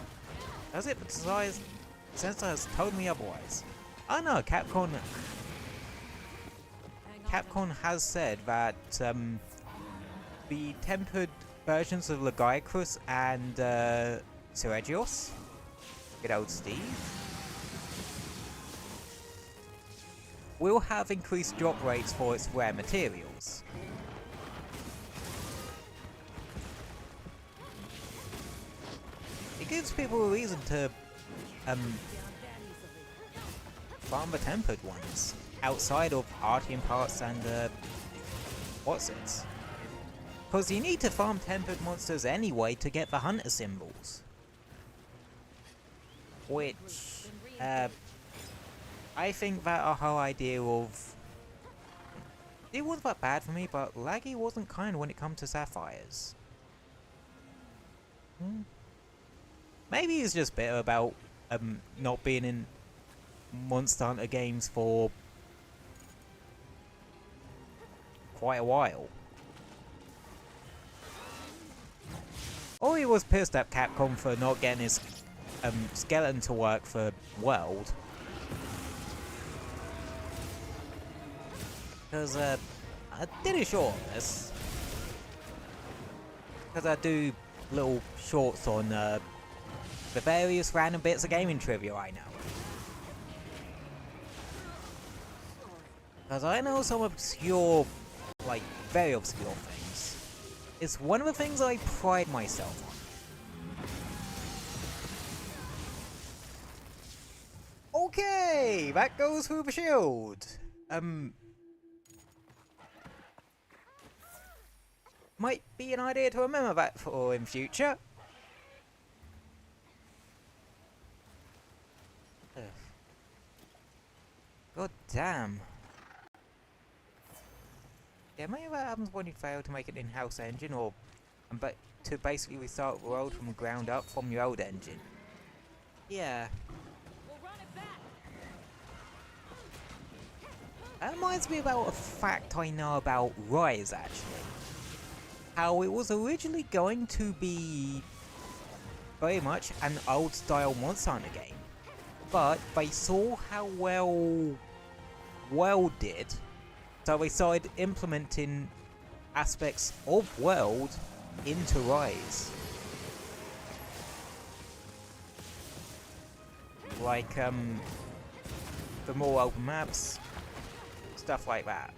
[SPEAKER 1] As it besides Sensor has told me otherwise. Oh no, Capcom has said that the tempered versions of Legiacrus and Seregios, good old Steve, will have increased drop rates for its rare materials. It gives people a reason to farm the tempered ones outside of Artian parts and what's it? Because you need to farm tempered monsters anyway to get the hunter symbols, which I think that our whole idea of it wasn't that bad for me, but laggy wasn't kind when it comes to sapphires. Maybe he's just bitter about not being in Monster Hunter games for quite a while. or he was pissed at Capcom for not getting his skeleton to work for World. Because I did a short on this. Because I do little shorts on the various random bits of gaming trivia I know. Because I know some obscure, like very obscure things. It's one of the things I pride myself on. Okay, that goes through the shield. Might be an idea to remember that for in future. Ugh. God damn. Yeah, maybe that happens when you fail to make an in-house engine, or to basically restart the world from the ground up from your old engine. Yeah.
[SPEAKER 3] We'll run it back.
[SPEAKER 1] That reminds me about a fact I know about Rise, actually. How it was originally going to be very much an old-style Monster Hunter game, but they saw how well World did, so they started implementing aspects of World into Rise. Like, the more open maps, stuff like that.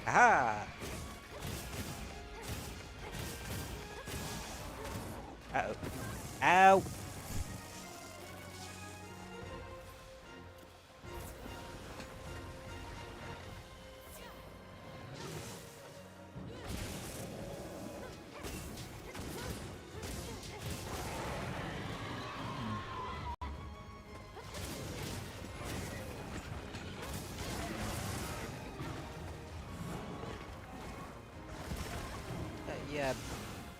[SPEAKER 1] Aha! Uh-oh. Ow! Yeah,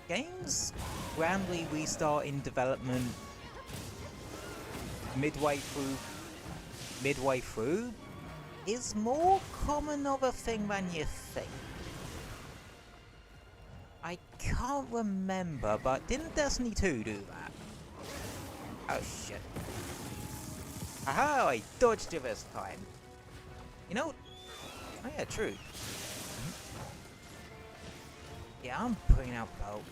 [SPEAKER 1] games randomly restart in development midway through is more common of a thing than you think. I can't remember, but didn't Destiny 2 do that? Oh shit. Aha, I dodged it this time. You know, oh yeah, true. Yeah, I'm putting out boat.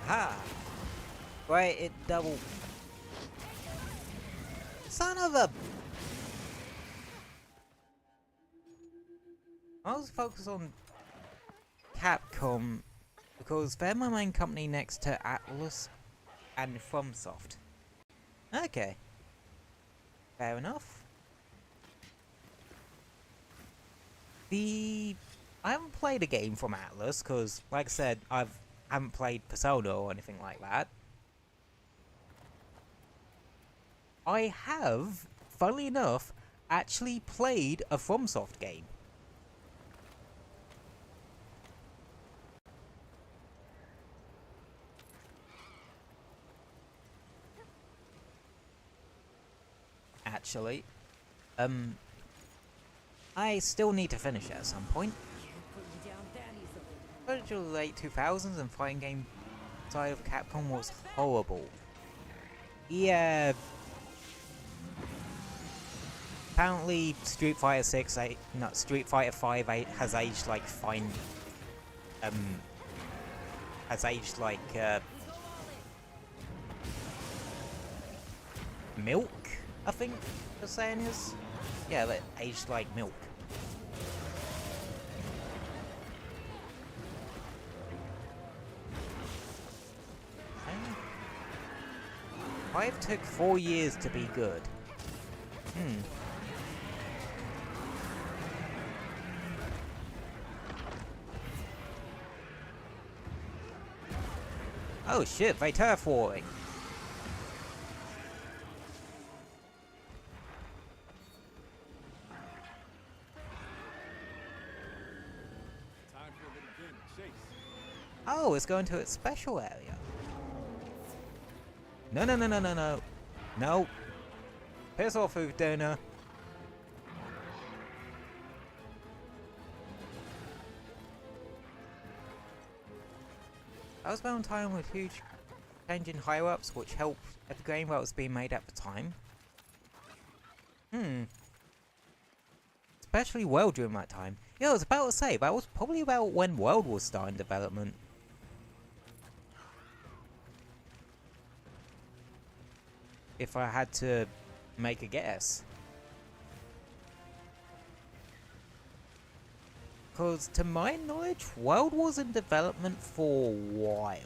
[SPEAKER 1] Ha! Right, it double. Son of a. I was focused on Capcom because they're my main company next to Atlas and FromSoft. Okay. Fair enough. I haven't played a game from Atlas because, like I said, I haven't played Persona or anything like that. I have, funnily enough, actually played a FromSoft game. Actually, I still need to finish it at some point. But the late 2000s and fighting game side of Capcom was horrible. Yeah. Apparently, Street Fighter 6, not Street Fighter 5 has aged like fine. Has aged like milk. I think the saying is. Yeah, that aged like milk. Five took 4 years to be good. Oh shit, they terraforming. Oh, it's going to its special area. No, no, no, no, no, no. No. Piss off, food donor. I was bound time with huge change in higher-ups, which helped at the game that was being made at the time. Especially World during that time. Yeah, I was about to say, that was probably about when World was starting development. If I had to make a guess. Because to my knowledge, World was in development for a while.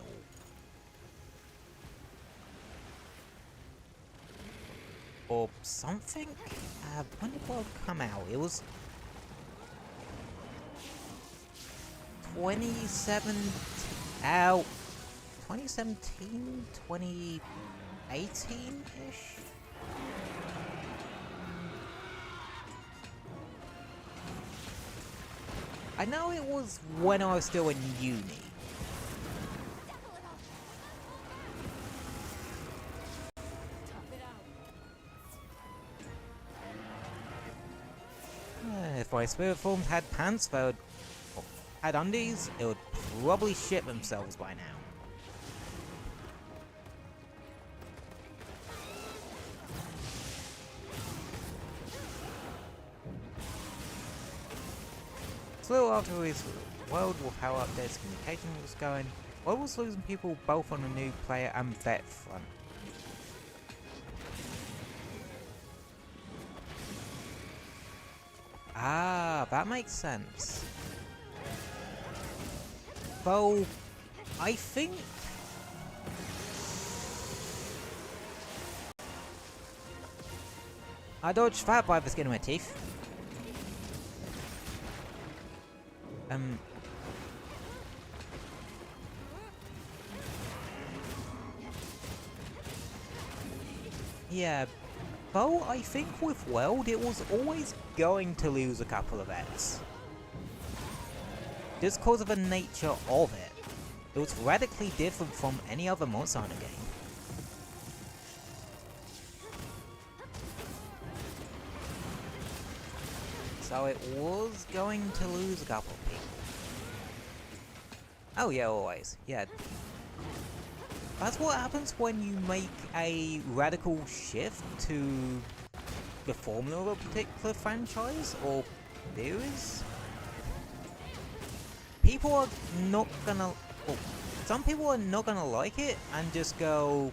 [SPEAKER 1] Or something? When did World come out? It was 2017, 2018-ish? I know it was when I was still in uni. If my spirit forms had pants that would, or had undies, it would probably shit themselves by now. A little after his World with how updates communication was going, World was losing people both on the new player and vet front. Ah, that makes sense. Though, I think... I dodged that by the skin of my teeth. Yeah, though I think with World it was always going to lose a couple of vets. Just because of the nature of it. It was radically different from any other Monster Hunter game. So it was going to lose a couple of people. Oh yeah, always. Yeah. That's what happens when you make a radical shift to the formula of a particular franchise or series. People are not gonna... Well, some people are not gonna like it and just go,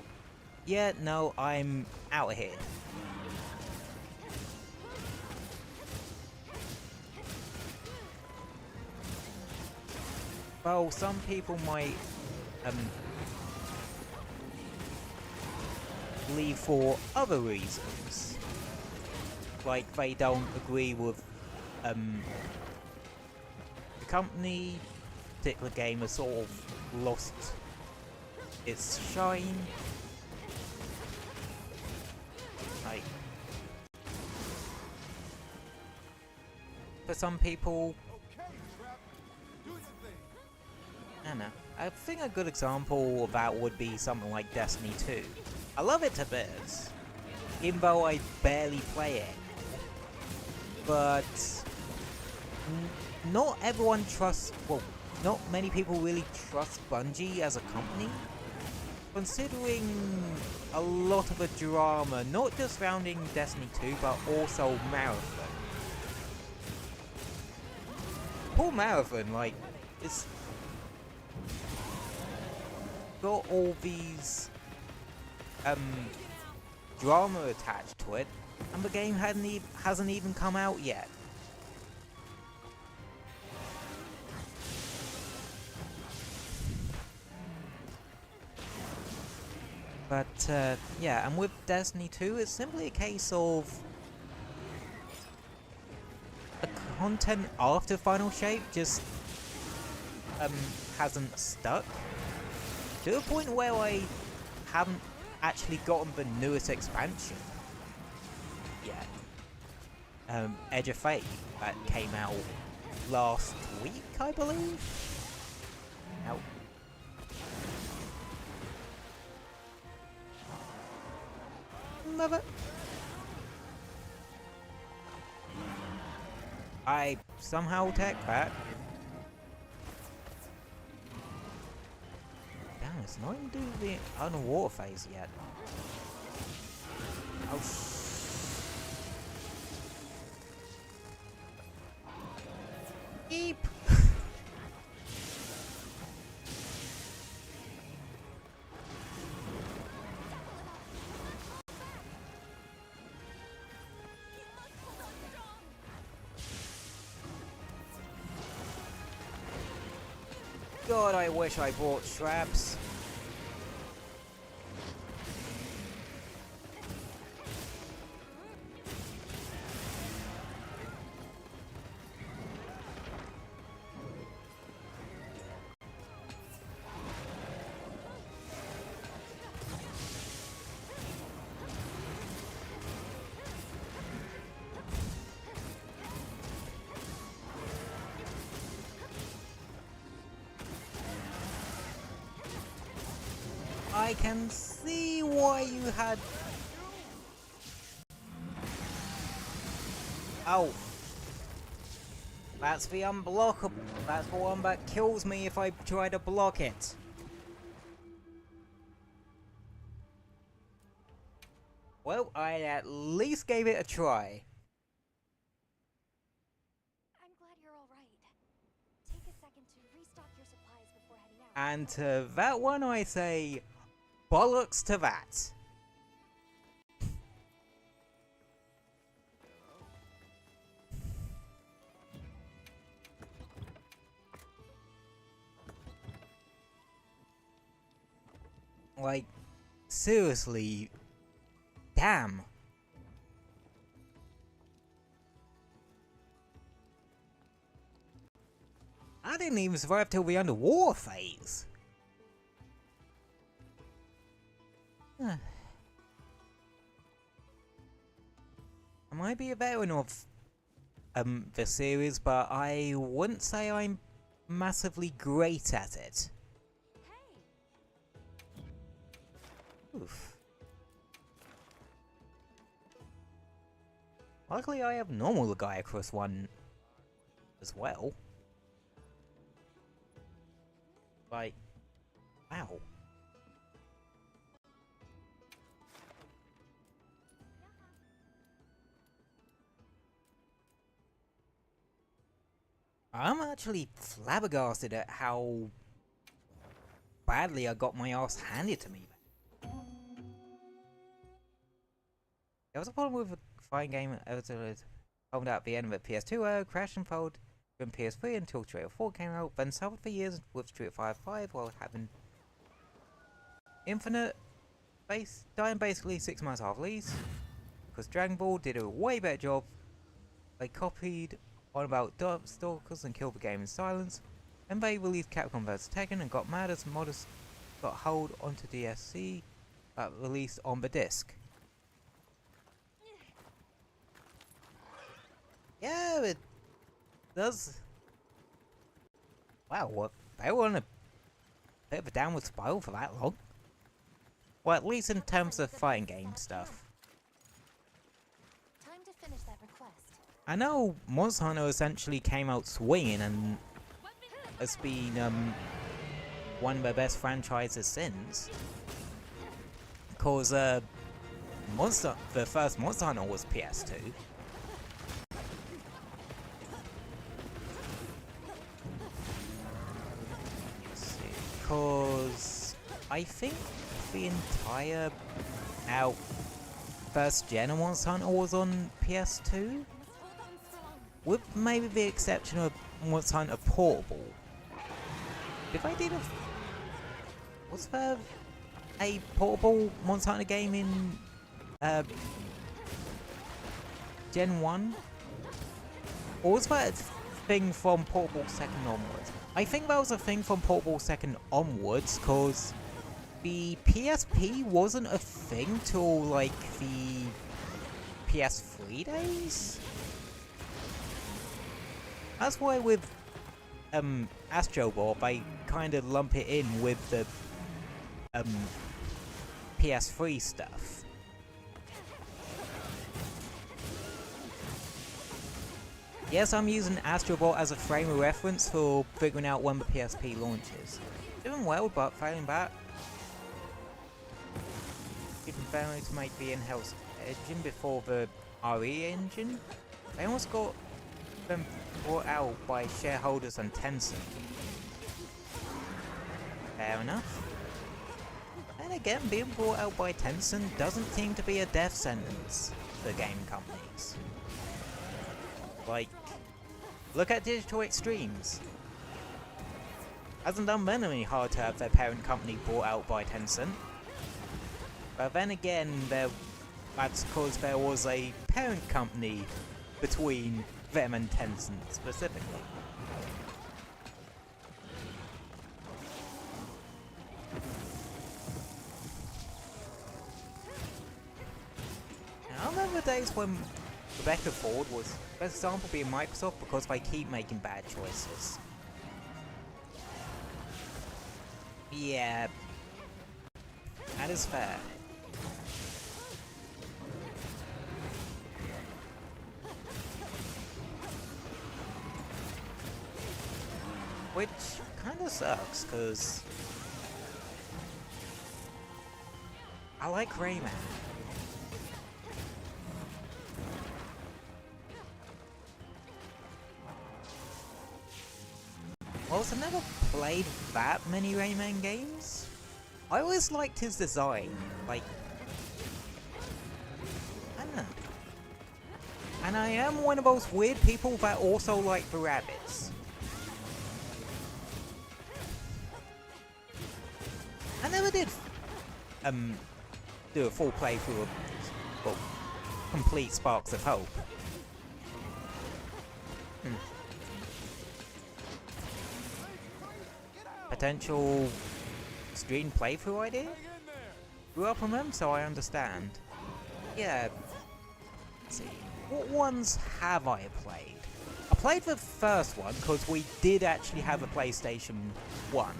[SPEAKER 1] yeah, no, I'm out of here. Well, some people might leave for other reasons. Like they don't agree with the company, particular game has sort of lost its shine. Like, for some people, I don't know. I think a good example of that would be something like Destiny 2. I love it to bits, even though I barely play it. But not everyone trusts, well, not many people really trust Bungie as a company, considering a lot of the drama, not just surrounding Destiny 2, but also Marathon. Poor Marathon, like, it's got all these drama attached to it, and the game hasn't even come out yet. But yeah, and with Destiny 2, it's simply a case of the content after Final Shape just hasn't stuck to the point where I haven't actually gotten the newest expansion yet. Edge of Fate, that came out last week, I believe. Now, mother... I somehow tech that. Damn, it's not even doing the underwater phase yet. Oh, Eep! God, I wish I bought straps. I can see why you had... Oh. That's the unblockable. That's the one that kills me if I try to block it. Well, I at least gave it a try.
[SPEAKER 2] I'm glad you're all right. Take a second to restock your supplies before heading out.
[SPEAKER 1] And to that one I say, bollocks to that. Like, seriously, damn. I didn't even survive till the underwater phase. I might be a veteran of the series, but I wouldn't say I'm massively great at it. Oof. Luckily I have normal guy across one as well. Like, wow. I'm actually flabbergasted at how badly I got my ass handed to me. There was a problem with a fighting game found out at the end of the PS2 crashed and failed from PS3 until Street Fighter 4 came out, then suffered for years with Street Fighter 5 while having Infinite dying basically 6 months after release, because Dragon Ball did a way better job. They copied on about stalkers and killed the game in silence, and they released Capcom vs Tekken and got mad as modders got hold onto DSC released on the disc. Yeah, it does. Wow, what? They were on a bit of a downward spiral for that long? Well, at least in terms of fighting game stuff.
[SPEAKER 2] Time to finish that request.
[SPEAKER 1] I know Monster Hunter essentially came out swinging and has been one of the best franchises since. Cause the first Monster Hunter was PS2. Because I think the entire first gen of Monster Hunter was on PS2, with maybe the exception of Monster Hunter Portable. If I did was there a portable Monster Hunter game in Gen 1? Or was that a thing from Portable 2nd onwards? I think that was a thing from Portable 2nd onwards, cause the PSP wasn't a thing till like the PS3 days? That's why with Astro Ball I kinda lump it in with the PS3 stuff. Yes, I'm using Astrobot as a frame of reference for figuring out when the PSP launches. Doing well, but failing back. Even failing to make the in-house engine before the RE engine. They almost got them bought out by shareholders and Tencent. Fair enough. And again, being bought out by Tencent doesn't seem to be a death sentence for game companies. Like, look at Digital Extremes. Hasn't done them any hard to have their parent company bought out by Tencent. But then again, that's because there was a parent company between them and Tencent specifically. Now, I remember days when Rebecca Ford was the best example being Microsoft because they keep making bad choices. Yeah, that is fair. Which kinda sucks, cause I like Rayman. Also, never played that many Rayman games. I always liked his design, like, I don't know. And I am one of those weird people that also like the rabbits. I never did do a full playthrough of, well, complete Sparks of Hope. Potential stream playthrough idea? Grew up on them, so I understand. Yeah. Let's see. What ones have I played? I played the first one because we did actually have a PlayStation 1.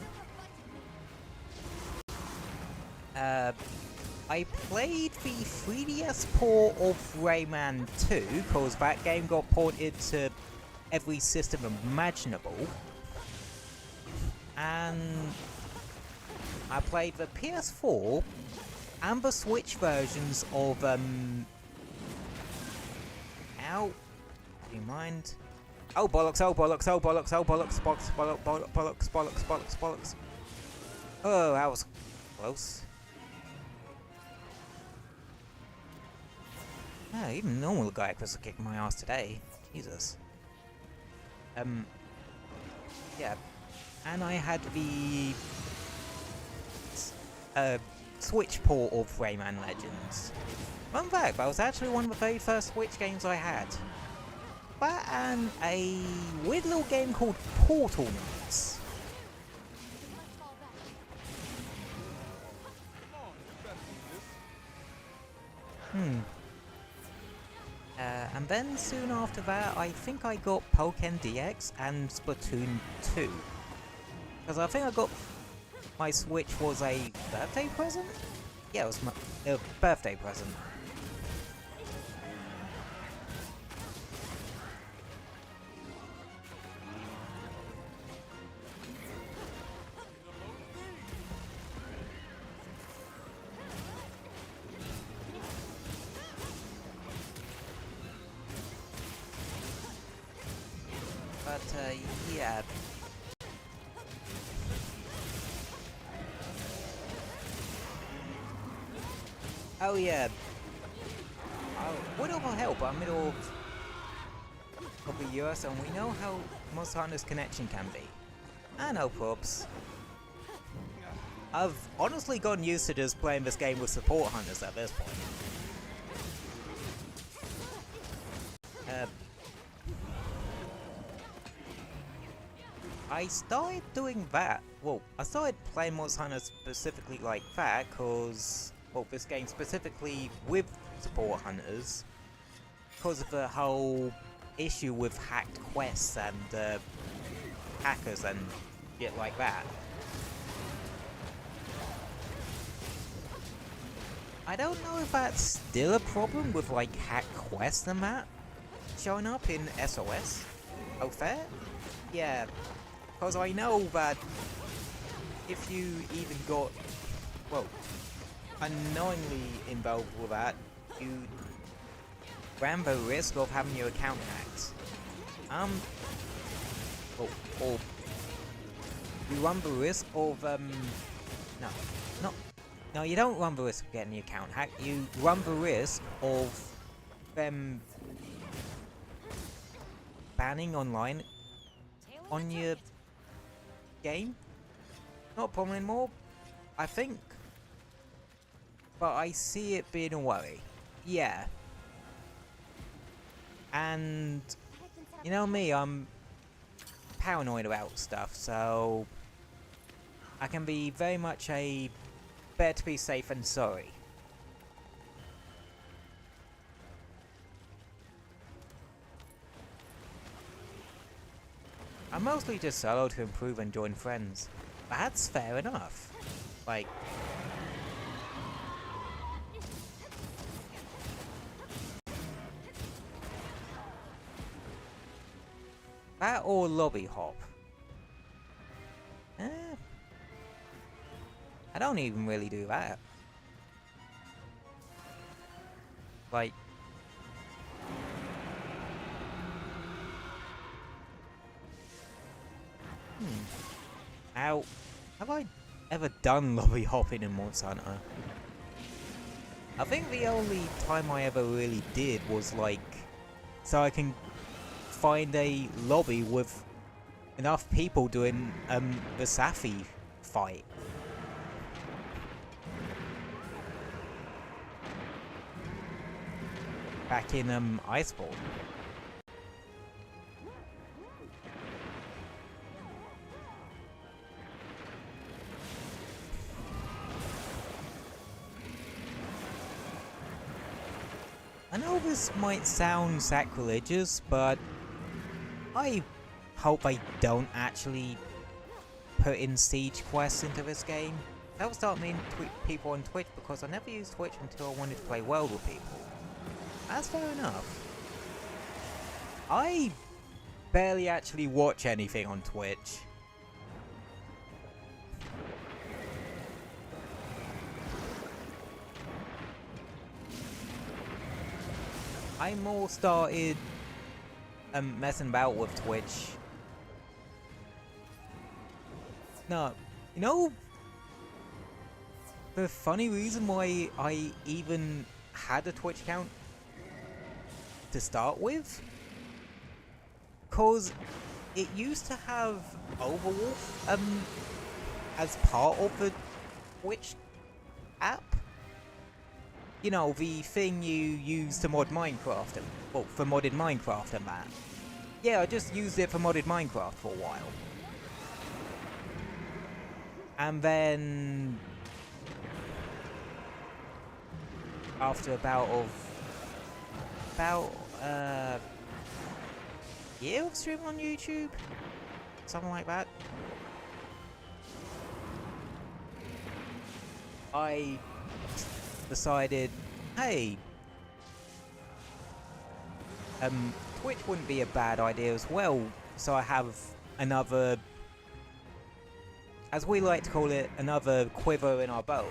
[SPEAKER 1] I played the 3DS port of Rayman 2 because that game got ported to every system imaginable. And I played the PS4 and the Switch versions of ow, do you mind? Oh bollocks, oh bollocks, oh bollocks, oh bollocks, bollocks, bollocks, bollocks, bollocks, bollocks, bollocks, bollocks. Oh, that was close. Oh, even normal guy was kicking my ass today. Jesus. Yeah. And I had the Switch port of Rayman Legends. Fun fact, that was actually one of the very first Switch games I had. That and a weird little game called Portal Knights. And then soon after that, I think I got Pokken DX and Splatoon 2. Because I think I got my Switch was a birthday present? Yeah, it was my birthday present. But, yeah. Oh, yeah. What will help? I'm middle of the US, and we know how Monster Hunter's connection can be. I know, probs. I've honestly gotten used to just playing this game with support hunters at this point. I started doing that. Well, I started playing Monster Hunter specifically like that because, well, this game specifically with support hunters, because of the whole issue with hacked quests and hackers and shit like that. I don't know if that's still a problem with like hacked quests and that, showing up in SOS? Oh, fair? Yeah, because I know that if you even got, well, unknowingly involved with that, you ran the risk of having your account hacked. Or you run the risk of, no, you don't run the risk of getting your account hacked, you run the risk of them banning online on your game. Not a problem anymore, I think. But I see it being a worry. Yeah. And you know me, I'm paranoid about stuff, so I can be very much a better to be safe than sorry. I'm mostly just solo to improve and join friends. That's fair enough. Like, that or lobby hop. I don't even really do that. Like, How have I ever done lobby hopping in Monster Hunter? I think the only time I ever really did was like, so I can find a lobby with enough people doing the Safi fight. Back in Iceborne. I know this might sound sacrilegious, but I hope I don't actually put in siege quests into this game. That'll start meeting people on Twitch, because I never used Twitch until I wanted to play World with people. That's fair enough. I barely actually watch anything on Twitch. I more started messing about with Twitch. No, you know, the funny reason why I even had a Twitch account to start with? Cause it used to have Overwolf as part of the Twitch app. You know, the thing you use to mod Minecraft, and, well, for modded Minecraft and that. Yeah, I just used it for modded Minecraft for a while. And then after about a year of streaming on YouTube? Something like that. I decided, hey, Twitch wouldn't be a bad idea as well, so I have another, as we like to call it, another quiver in our bow.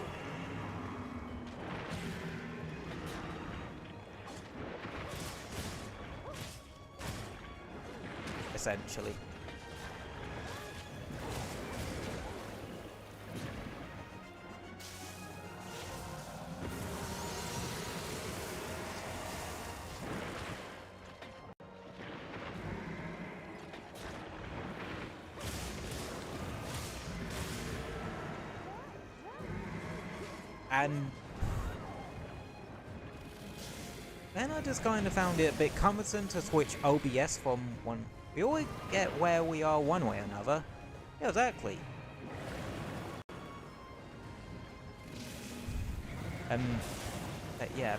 [SPEAKER 1] Essentially. And then I just kind of found it a bit cumbersome to switch OBS from one. We always get where we are one way or another. Yeah, exactly. Yeah.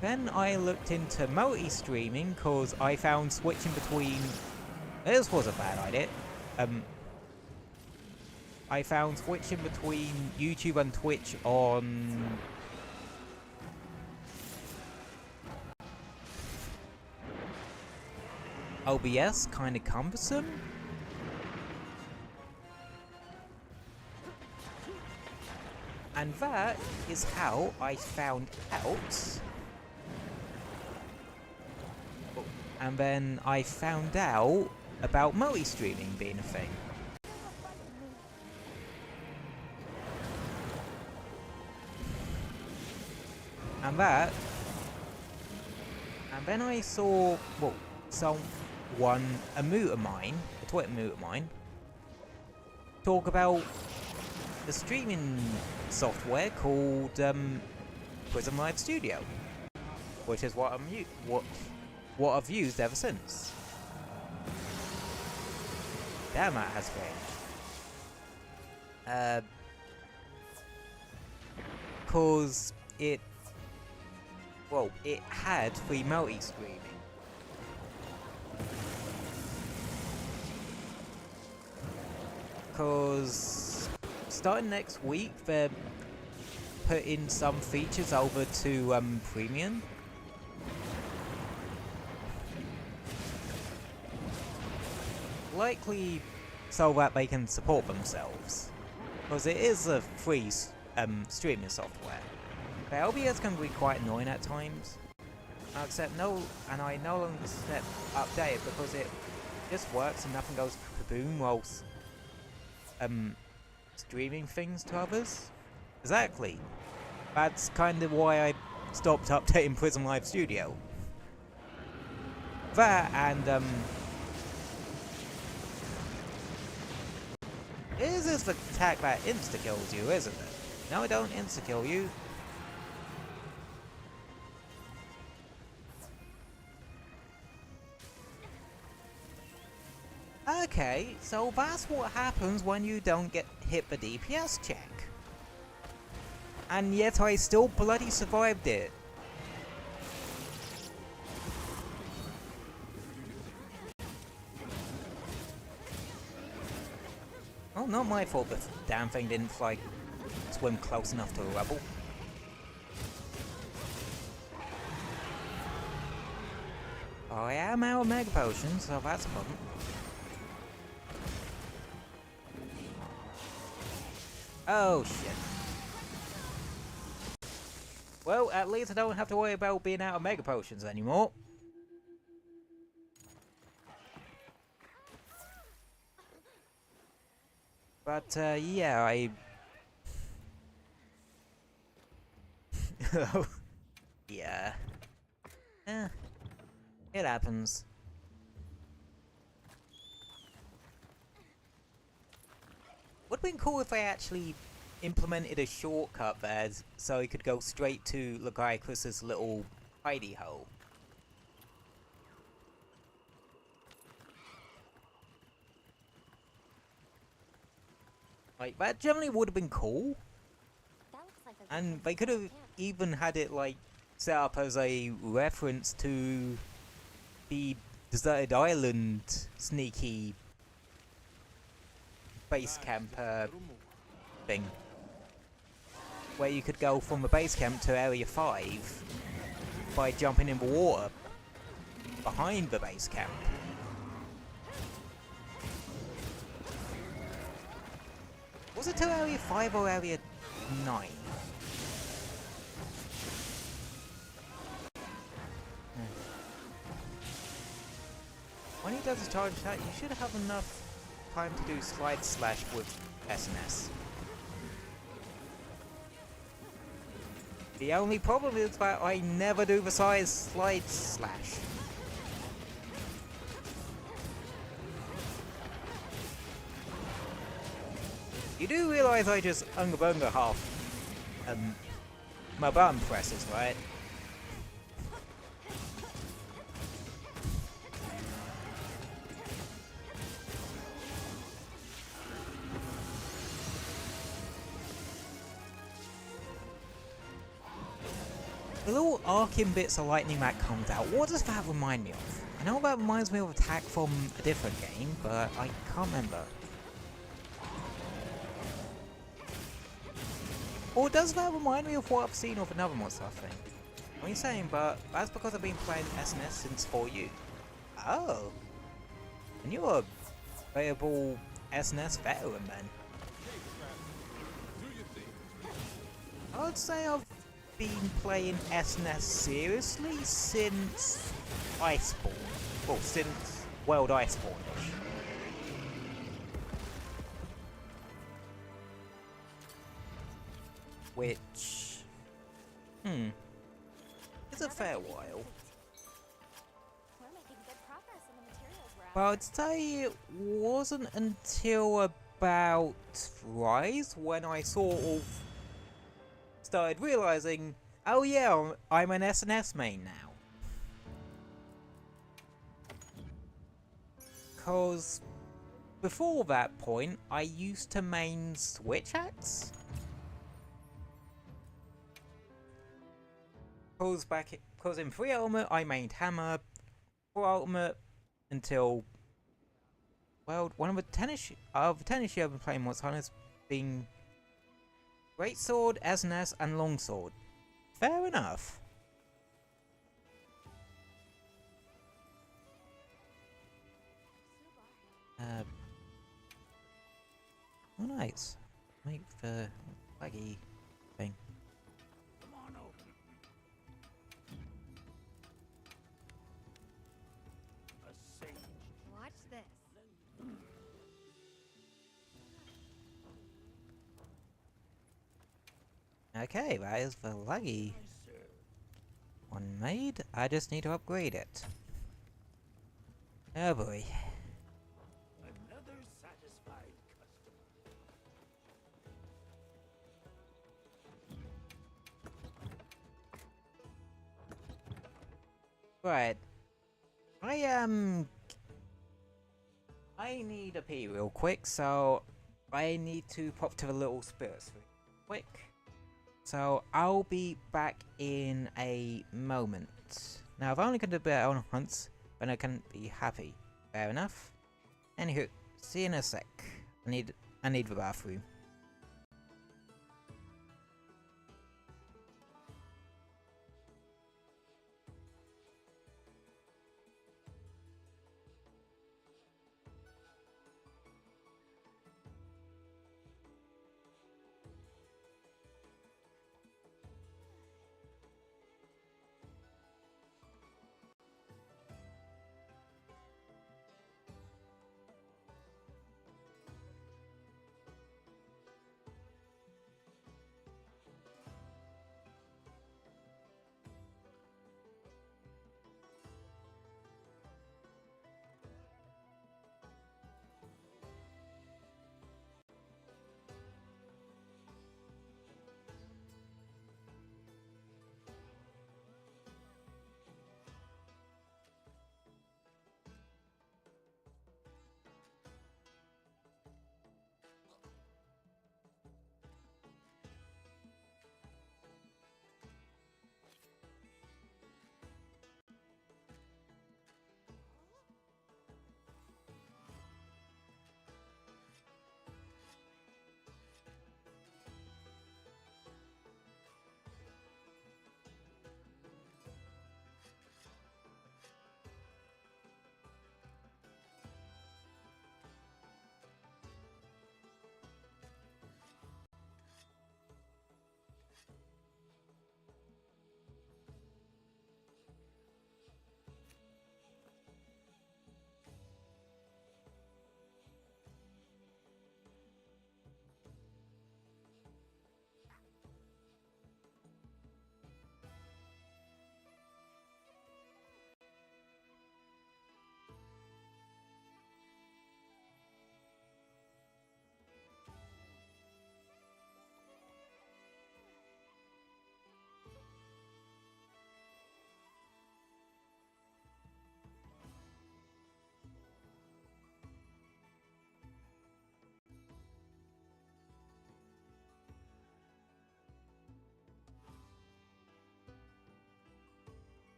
[SPEAKER 1] Then I looked into multi-streaming because I found switching between. This was a bad idea. I found switching between YouTube and Twitch on OBS kind of cumbersome. And that is how I found out. And then I found out about multi-streaming being a thing. And then I saw, well, a moot of mine, a Twitter moot of mine, talk about the streaming software called Prism Live Studio, which is what I've used ever since. Damn, that has changed. Cause it had free multi-streaming. Cause starting next week, they're putting some features over to Premium. Likely so that they can support themselves. Because it is a free streaming software. The OBS can be quite annoying at times. And I no longer update it because it just works and nothing goes kaboom whilst streaming things to others. Exactly. That's kind of why I stopped updating Prism Live Studio. That and is this the attack that insta-kills you, isn't it? No, I don't insta-kill you. Okay, so that's what happens when you don't get hit the DPS check. And yet I still bloody survived it. Oh, not my fault the damn thing didn't swim close enough to a rebel. I am out of mega potions, so that's a problem. Oh shit. Well, at least I don't have to worry about being out of mega potions anymore. But yeah, yeah. It happens. Would have been cool if they actually implemented a shortcut there so he could go straight to Lagiacrus's little hidey hole. Like, that generally would have been cool. And they could have even had it, like, set up as a reference to the Deserted Island sneaky base camp thing. Where you could go from the base camp to Area 5 by jumping in the water behind the base camp. Was it to Area 5 or Area 9? When he does a charge attack, you should have enough time to do slide slash with SNS. The only problem is that I never do the slide slash. You do realise I just unga half my button presses, right? The little arcing bits of lightning that comes out, what does that remind me of? I know that reminds me of an attack from a different game, but I can't remember. Or does that remind me of what I've seen of another monster thing? I'm insane, but that's because I've been playing SNS since 4U. Oh, And you're a playable SNS veteran, man. I would say I've been playing SNS seriously since Iceborne. Well, since World Iceborne-ish. Which... is a fair while.
[SPEAKER 2] We're making good progress in the materials we're
[SPEAKER 1] But I'd say it wasn't until about Rise when I sort of started realizing, oh yeah, I'm an SNS main now. Cause before that point, I used to main Switch Axe. Cause in 3 Ultimate I mained Hammer, 4 Ultimate until, well, one of the tennis I've been playing most time has been Greatsword, SNS, and Longsword. Fair enough. Oh nice. Make the laggy thing.
[SPEAKER 4] Come on over. A sage.
[SPEAKER 2] Watch this.
[SPEAKER 1] Okay, that is the laggy one made. I just need to upgrade it. Oh boy.
[SPEAKER 4] Another satisfied customer.
[SPEAKER 1] Right. I need a pee real quick, so I need to pop to the little spirits real quick. So I'll be back in a moment. Now if I only can do better on hunts, then I can be happy. Fair enough. Anywho, see you in a sec. I need the bathroom.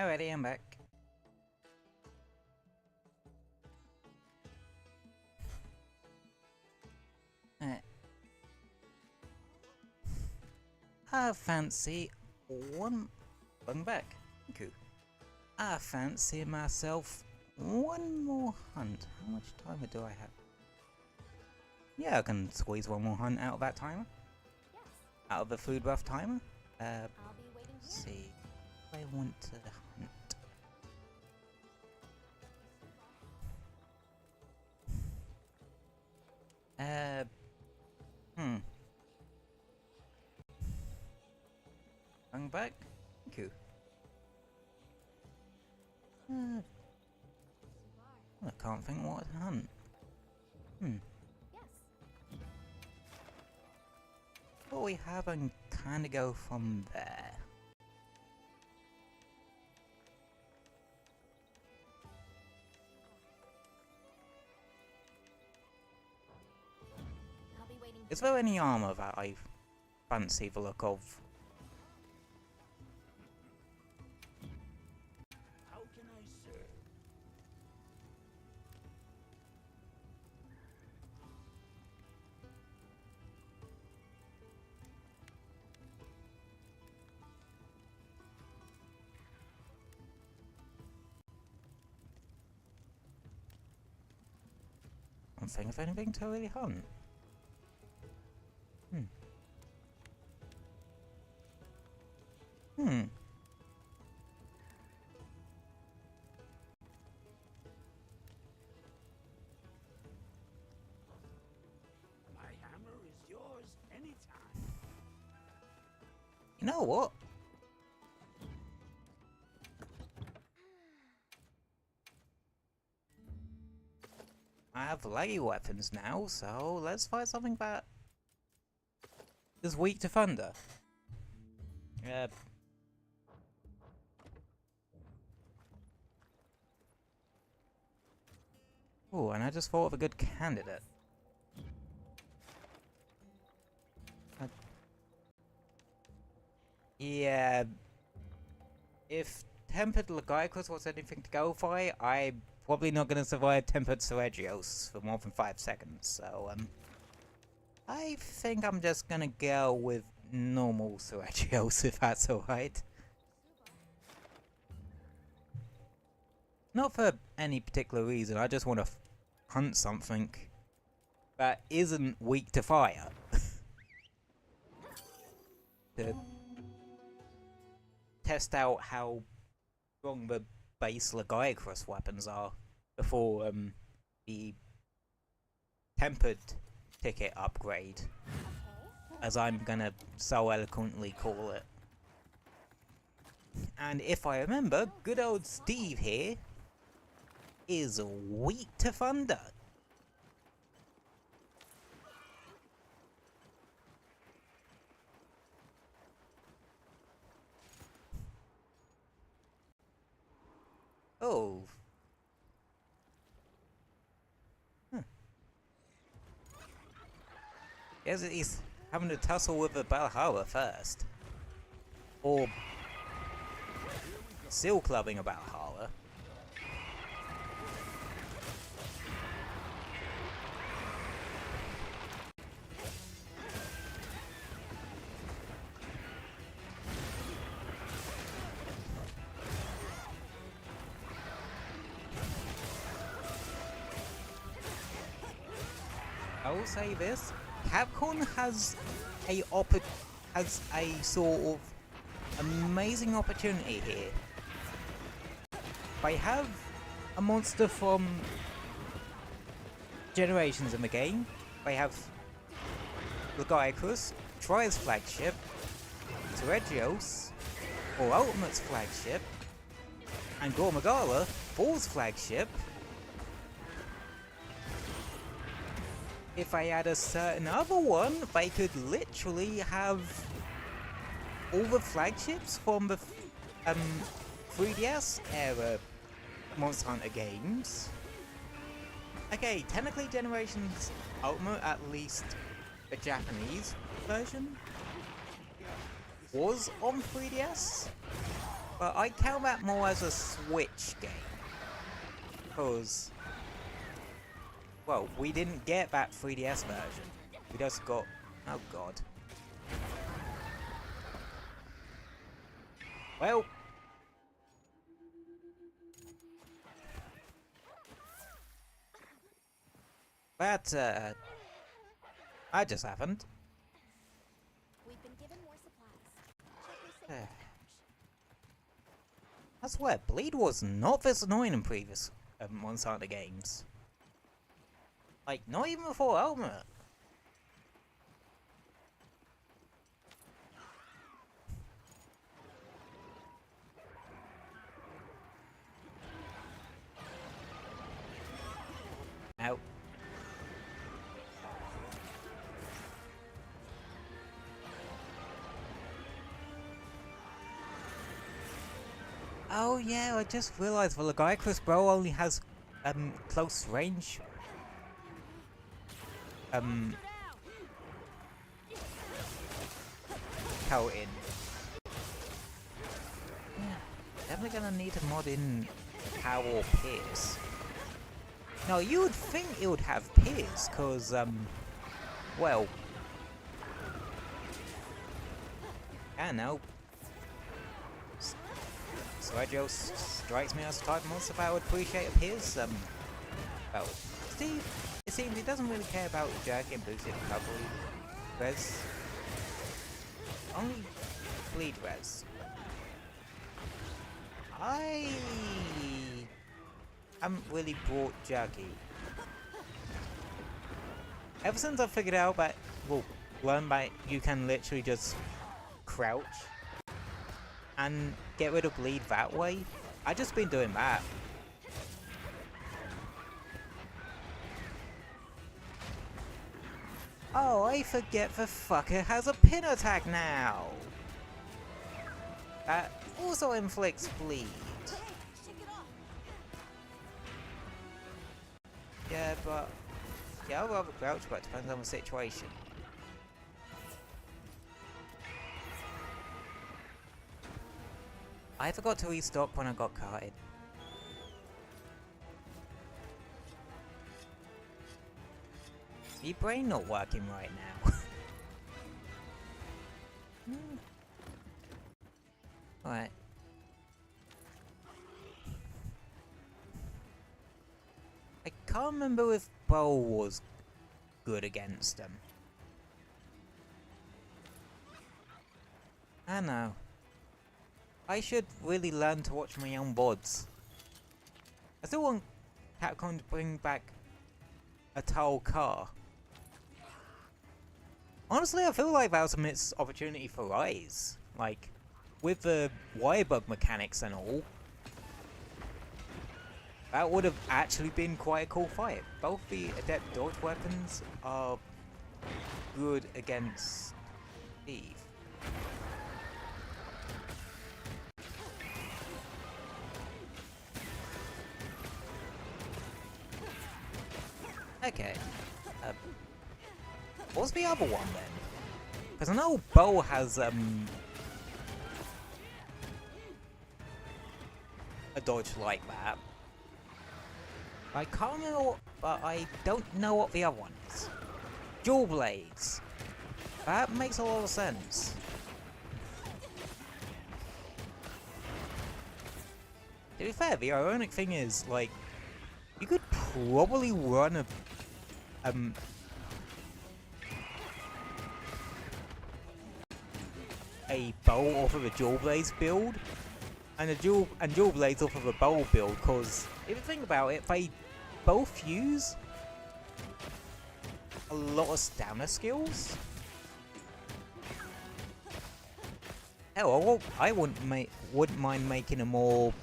[SPEAKER 1] Alrighty, I'm back. I fancy one. Welcome back. Thank you. I fancy myself one more hunt. How much timer do I have? Yeah, I can squeeze one more hunt out of that timer.
[SPEAKER 2] Yes.
[SPEAKER 1] Out of the food buff timer.
[SPEAKER 2] I'll be waiting
[SPEAKER 1] Let's
[SPEAKER 2] here.
[SPEAKER 1] see. I want to hunt. Going back? Thank you. I can't think what to hunt.
[SPEAKER 2] Yes.
[SPEAKER 1] What we have and kinda go from there.
[SPEAKER 2] I'll be waiting.
[SPEAKER 1] Is there any armor that I fancy the look of?
[SPEAKER 4] How can I serve?
[SPEAKER 1] I'm thinking of anything to really hunt.
[SPEAKER 4] My hammer is yours anytime.
[SPEAKER 1] You know what? I have laggy weapons now, so let's find something that is weak to thunder. Oh, and I just thought of a good candidate. Yeah. If Tempered Lagiacrus was anything to go by, I'm probably not gonna survive Tempered Sergios for more than 5 seconds, so, I think I'm just gonna go with normal Sergios, if that's alright. Not for any particular reason, I just want to hunt something that isn't weak to fire. To test out how strong the base Lagiacrus weapons are before the tempered ticket upgrade, as I'm gonna so eloquently call it. And if I remember, good old Steve here is weak to thunder. Oh. Yes, he's having to tussle with the Valhalla first. Or seal clubbing a Valhalla. I will say this: Capcom has a sort of amazing opportunity here. They have a monster from Generations in the game. They have Lagiacrus, Tri's flagship, Sergios, or Ultimate's flagship, and Gormagala, 4's flagship. If I had a certain other one, they could literally have all the flagships from the 3DS era Monster Hunter games. Okay, technically Generations Ultimate, at least the Japanese version, was on 3DS. But I count that more as a Switch game. Because, well, we didn't get that 3DS version. We just got, oh god. Well. That just happened.
[SPEAKER 2] We've been given more supplies. Check your safety
[SPEAKER 1] I swear, Bleed was not this annoying in previous Monster Hunter games. Like, not even before Ultimate. Ow. Oh yeah, I just realised the Lagiacrus Bro only has close range coating. Yeah, definitely gonna need to mod in Power or Pierce. Now you would think it would have Pierce, cause well, I know. Sergio strikes me as the type of monster that I would appreciate a Pierce. Well, Steve, it seems he doesn't really care about jerky and boosted recovery res. Only bleed res. I haven't really brought jerky. Ever since I figured out that, well, learned that you can literally just crouch and get rid of bleed that way, I've just been doing that. Oh, I forget the fucker has a pin attack now! That also inflicts bleed. Yeah, but... yeah, I'll rather crouch, but it depends on the situation. I forgot to restock when I got carted. Your brain not working right now. Alright. I can't remember if Bow was good against them. I know. I should really learn to watch my own VODs. I still want Capcom to bring back a towel car. Honestly, I feel like that was a missed opportunity for Rise. Like, with the wire bug mechanics and all, that would have actually been quite a cool fight. Both the adept dodge weapons are good against Eve. Okay. What's the other one then? Because I know Bo has a dodge like that. I can't remember what, but I don't know what the other one is. Dual blades. That makes a lot of sense. To be fair, the ironic thing is, like, you could probably run a bow off of a dual blades build, and dual blades off of a bow build, because if you think about it, they both use a lot of stamina skills. Hell, I wouldn't mind making a more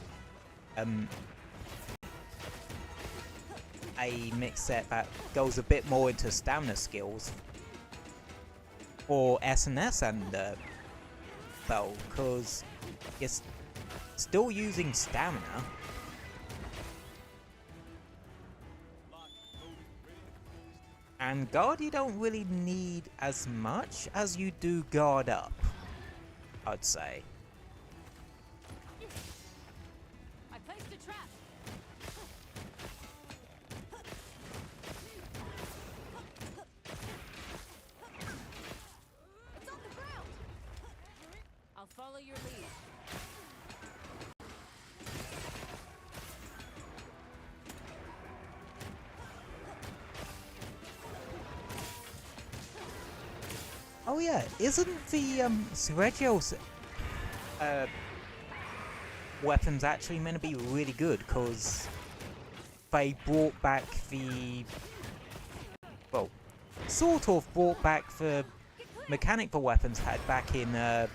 [SPEAKER 1] a mix set that goes a bit more into stamina skills for SNS and bow, because it's still using stamina. And guard you don't really need as much as you do guard up, I'd say.
[SPEAKER 3] trap.
[SPEAKER 2] It's on the ground.
[SPEAKER 3] I'll follow your lead.
[SPEAKER 1] Oh yeah, isn't the Sergio's weapons actually meant to be really good? Because they brought back the, well, sort of brought back the mechanic the weapons had back in the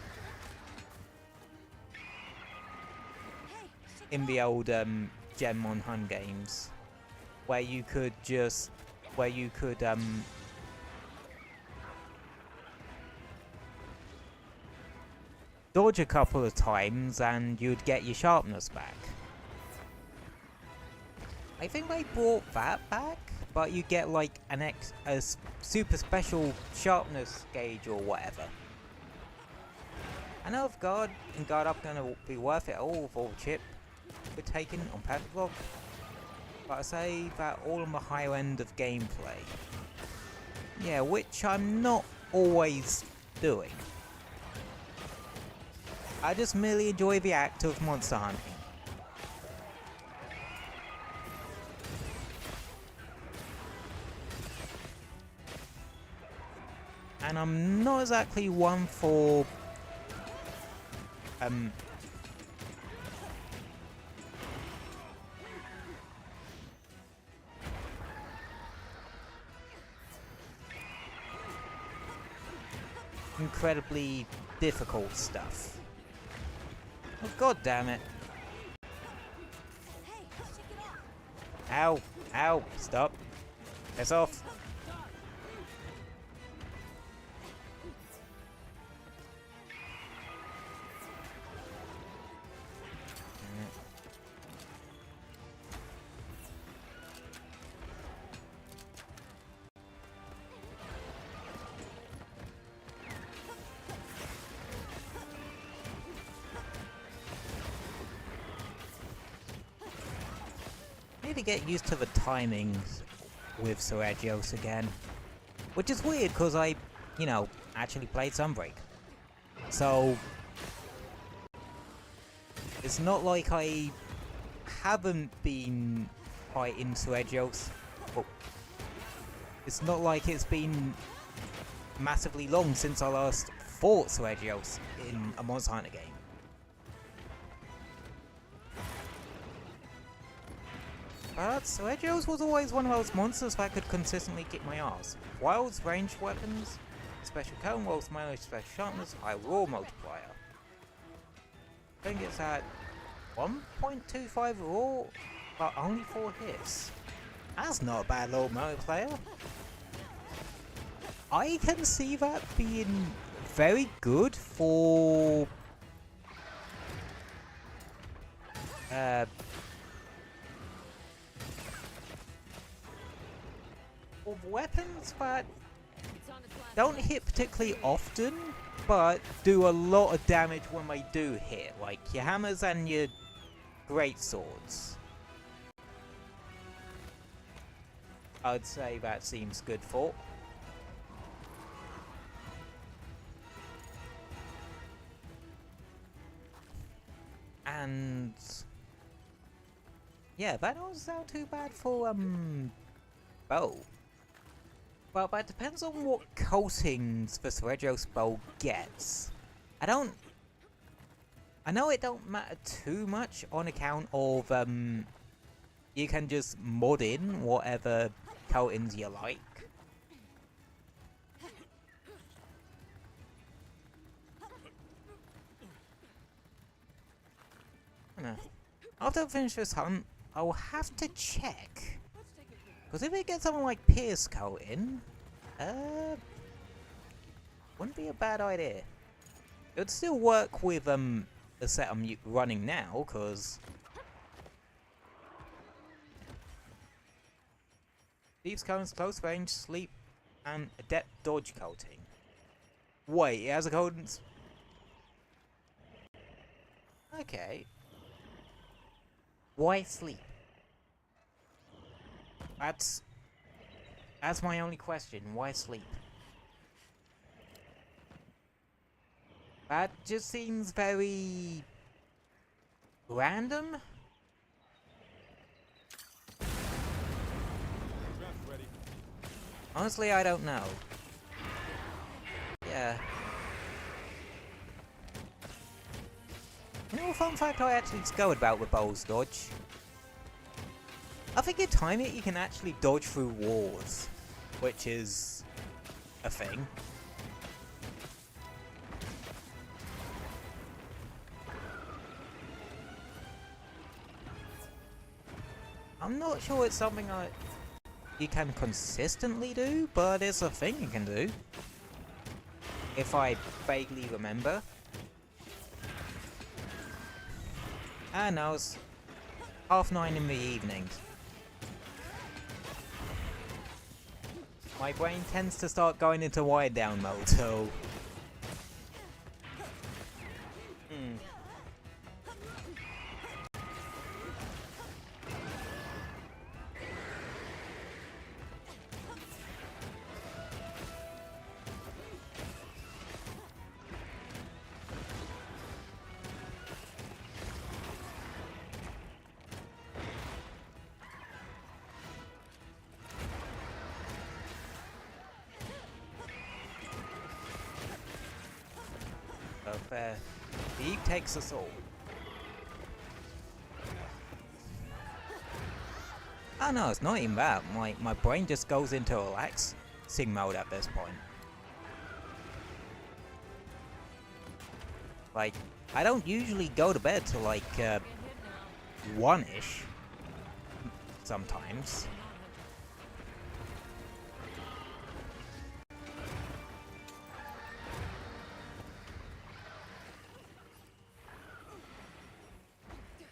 [SPEAKER 1] old Gem on Hun games, where you could dodge a couple of times and you'd get your sharpness back. I think they brought that back, but you get like a super special sharpness gauge or whatever. I know if Guard and Guard Up gonna be worth it all with all the chip we're taking on Perfect Block, but I say that all on the higher end of gameplay. Yeah, which I'm not always doing. I just merely enjoy the act of monster hunting. And I'm not exactly one for incredibly difficult stuff. Oh, god damn it. Ow, ow, stop. Piss off. To get used to the timings with Sergios again, which is weird because I, you know, actually played Sunbreak, so it's not like I haven't been fighting Sergios. Oh. It's not like it's been massively long since I last fought Sergios in a Monster Hunter game. But Sergio's was always one of those monsters that could consistently kick my ass. Wild's ranged weapons, special cone, Wild's melee, special sharpness, high raw multiplier. I think it's at 1.25 raw, but only 4 hits. That's not a bad little multiplier. I can see that being very good for weapons that don't hit particularly often, but do a lot of damage when they do hit, like your hammers and your great swords. I'd say that seems good for. And yeah, that doesn't sound too bad for bow. Well, that depends on what coatings the Sergio's bow gets. I know it don't matter too much on account of you can just mod in whatever coatings you like. After I finish this hunt, I'll have to check. Because if it gets something like Pierce coating, wouldn't be a bad idea. It would still work with the set I'm running now, because Thieves cones, close range, sleep, and adept dodge coating. Wait, it has a coating. Okay. Why sleep? That's my only question. Why sleep? That just seems very random. Honestly, I don't know. Yeah. You know, a fun fact I actually discovered about the bowls dodge. I think you time it, you can actually dodge through walls, which is a thing. I'm not sure it's something you can consistently do, but it's a thing you can do. If I vaguely remember. And now it's 9:30 in the evening. My brain tends to start going into wired down mode, so... So fair. The Eve takes us all. Oh no, it's not even that. My brain just goes into relaxing mode at this point. Like, I don't usually go to bed till like 1-ish. Sometimes.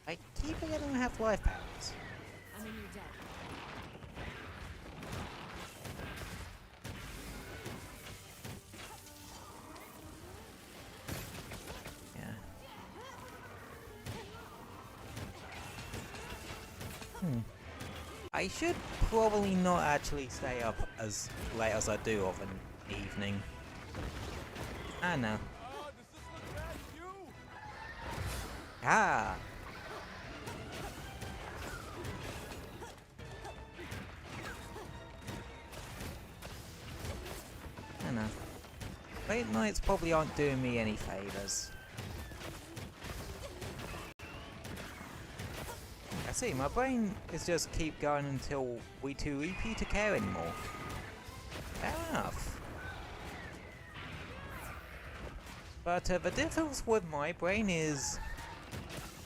[SPEAKER 1] I keep forgetting I have life powers.
[SPEAKER 3] I'm in your debt.
[SPEAKER 1] Yeah. I should probably not actually stay up as late as I do of an evening. I know. Ah! I know. Late nights probably aren't doing me any favours. I see, my brain is just keep going until we too EP to care anymore. Fair enough. But the difference with my brain is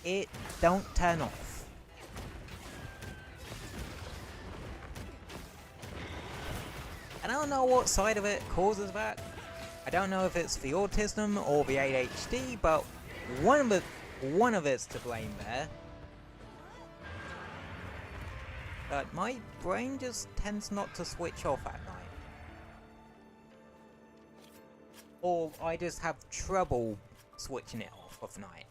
[SPEAKER 1] it don't turn off. I don't know what side of it causes that. I don't know if it's the autism or the ADHD, but one of it's to blame there. But my brain just tends not to switch off at night. Or I just have trouble switching it off of night.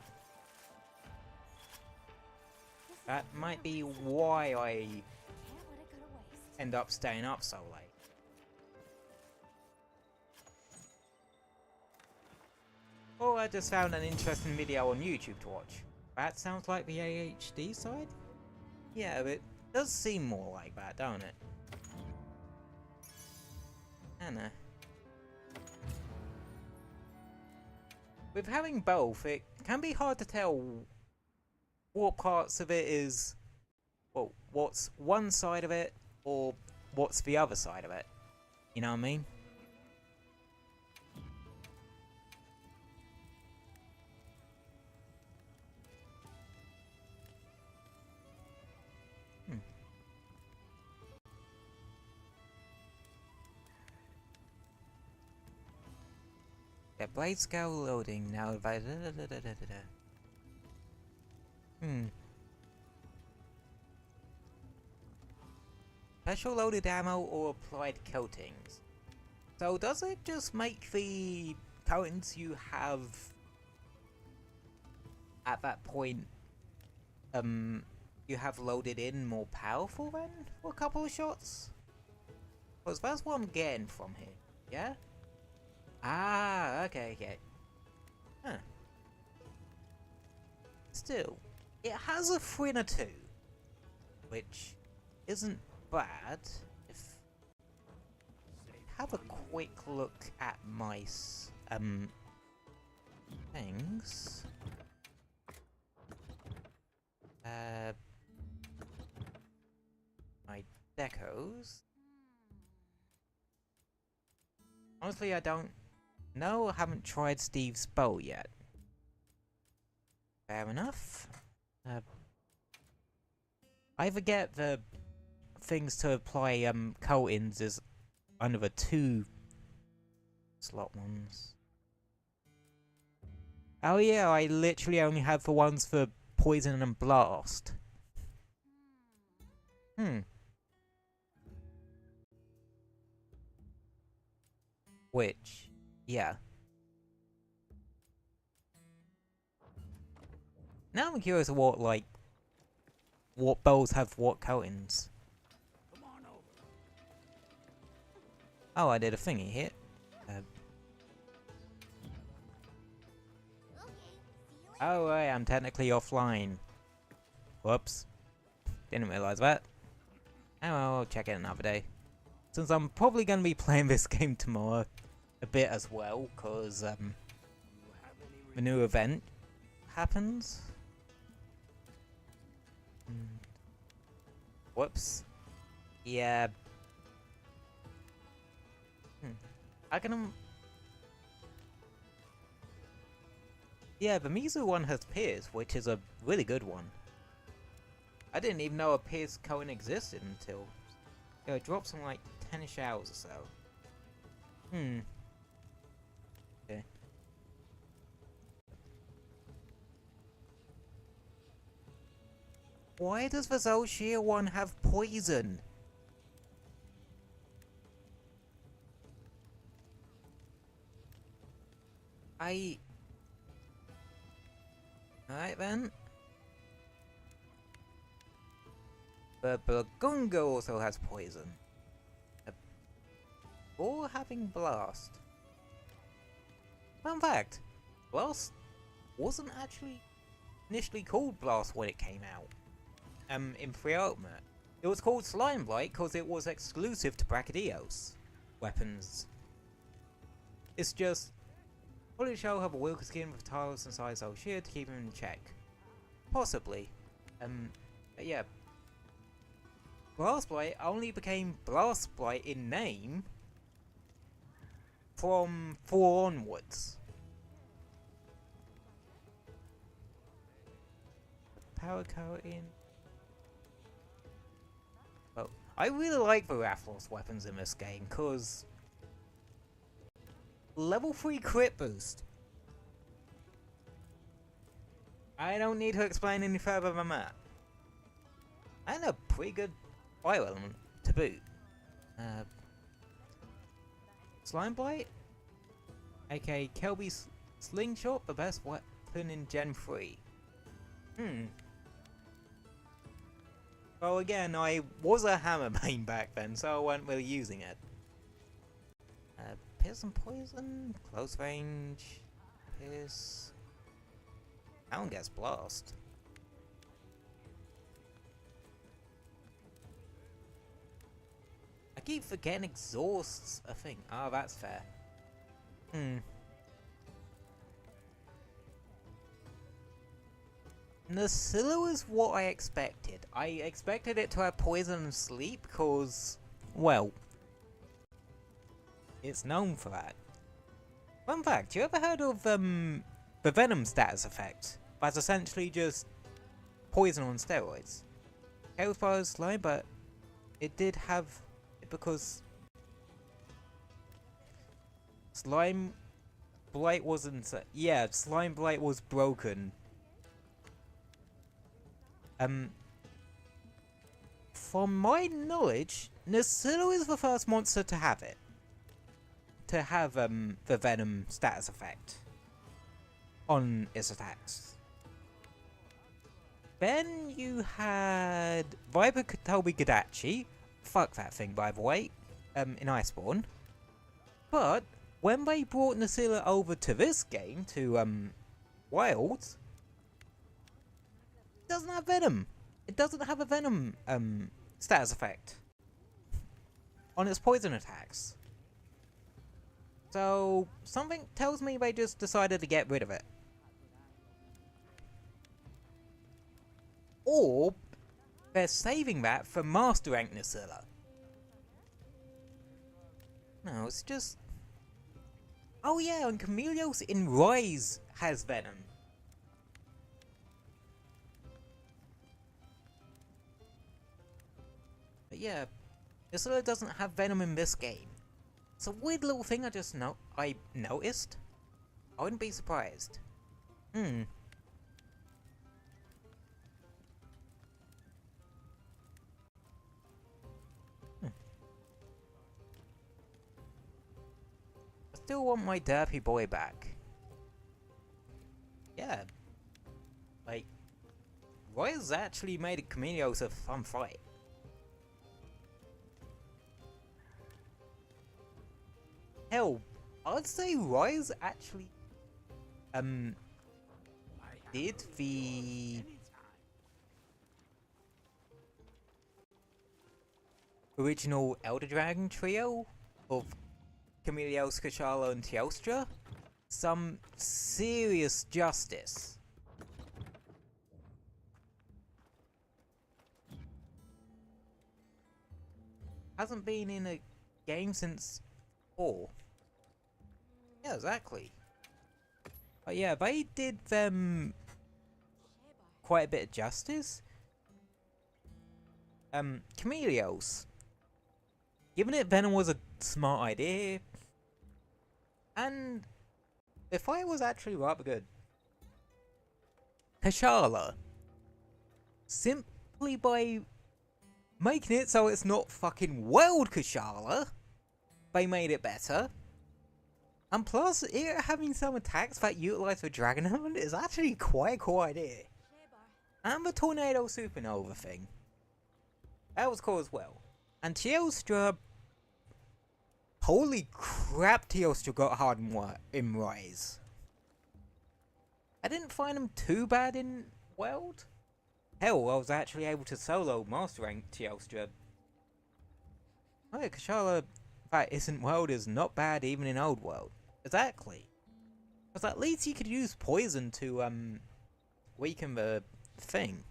[SPEAKER 1] That might be why I
[SPEAKER 2] Can't let it go to waste.
[SPEAKER 1] end up staying up so late. Or I just found an interesting video on YouTube to watch. That sounds like the ADHD side? Yeah, it does seem more like that, don't it? I know. With having both, it can be hard to tell what parts of it is, well, what's one side of it, or what's the other side of it. You know what I mean? Yeah, blade scale loading now. Special loaded ammo or applied coatings. So does it just make the coatings you have at that point you have loaded in more powerful then for a couple of shots? Because that's what I'm getting from here, yeah? Ah, okay, okay. Huh. Still, it has a 3 and a 2, which isn't bad. If have a quick look at my things. My decos. Honestly, I don't know. I haven't tried Steve's bow yet. Fair enough. I forget the things to apply coatings is under the 2 slot ones. Oh yeah, I literally only have the ones for poison and blast. Which, yeah. Now I'm curious what, like, what bows have what coatings.
[SPEAKER 4] Come on over.
[SPEAKER 1] Oh, I did a thingy here. Oh, right, I'm technically offline. Whoops. Didn't realize that. Oh well, I'll check it another day. Since I'm probably going to be playing this game tomorrow a bit as well, because the new event happens. Whoops. Yeah. I can... Yeah, the Mizu one has Pierce, which is a really good one. I didn't even know a Pierce coin existed until... it drops in like 10-ish hours or so. Okay. Why does the Zolshir one have poison? Alright then. But Burgungo also has poison. Or having Blast. Fun fact, Blast wasn't actually initially called Blast when it came out. In 3 Ultimate. It was called Slime Blight because it was exclusive to Brachydios weapons. It's just, Holy Shell have a weaker skin with tiles and size of shear to keep him in check. Possibly. But yeah. Blast Blight only became Blast Blight in name from 4 onwards. Power coating. Well, I really like the Rathlos weapons in this game, cause level 3 crit boost. I don't need to explain any further than that. And a pretty good bio element to boot. Slime Blight? aka Kelby's Slingshot, the best weapon in Gen 3. Well, again, I was a hammer main back then, so I wasn't really using it. Pierce and Poison? Close range? Pierce? That one gets Blast. I keep forgetting Exhaust's a thing. Oh, that's fair. Nacilla is what I expected. I expected it to have Poison and Sleep because, well, it's known for that. Fun fact, you ever heard of the Venom status effect? That's essentially just poison on steroids. Hellfire Slime, but it did have it because Slime Blight wasn't. Yeah, Slime Blight was broken. From my knowledge, Nacilla is the first monster to have it. To have the Venom status effect on its attacks. then you had Viper Toby Gadachi. Fuck that thing, by the way. In Iceborne. But when they brought Nasilla over to this game, to Wilds, it doesn't have Venom. It doesn't have a Venom status effect on its poison attacks. So something tells me they just decided to get rid of it. Or they're saving that for Master Rank Nasilla. No, it's just... Oh yeah, and Chameleos in Rise has Venom. But yeah, Nasilla doesn't have Venom in this game. It's a weird little thing I noticed. I wouldn't be surprised. I still want my derpy boy back. Yeah. Like, Roy's actually made Chameleos a fun fight. Hell, I'd say Roy's actually did the original Elder Dragon trio of Chameleos, Kushala, and Teostra some serious justice. Hasn't been in a game since 4. Yeah, exactly. But yeah, they did them quite a bit of justice. Chameleos. Giving it Venom was a smart idea. And the fight was actually rather good. Kushala. Simply by making it so it's not fucking World Kushala, they made it better. And plus, it having some attacks that utilize the Dragon Element is actually quite a cool idea. And the Tornado Supernova thing. That was cool as well. And Teostra... Holy crap, Teostra got hard in Rise. I didn't find him too bad in World. Hell, I was actually able to solo Master Rank Teostra. Oh yeah, Kushala that isn't World is not bad even in Old World. Exactly. Because at least you could use poison to weaken the thing.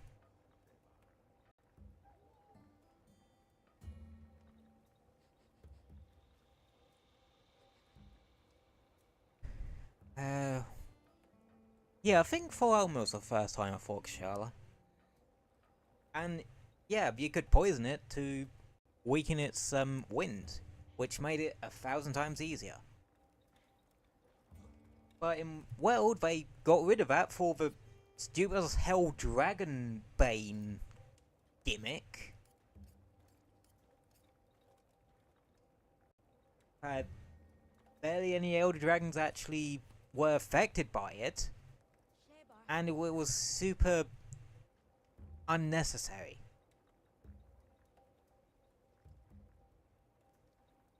[SPEAKER 1] Yeah, I think Full Elm was the first time I fought Kushala. And yeah, you could poison it to weaken its wind, which made it 1,000 times easier. But in World, they got rid of that for the stupid as hell Dragon Bane gimmick. Barely any Elder Dragons actually were affected by it, and it was super unnecessary.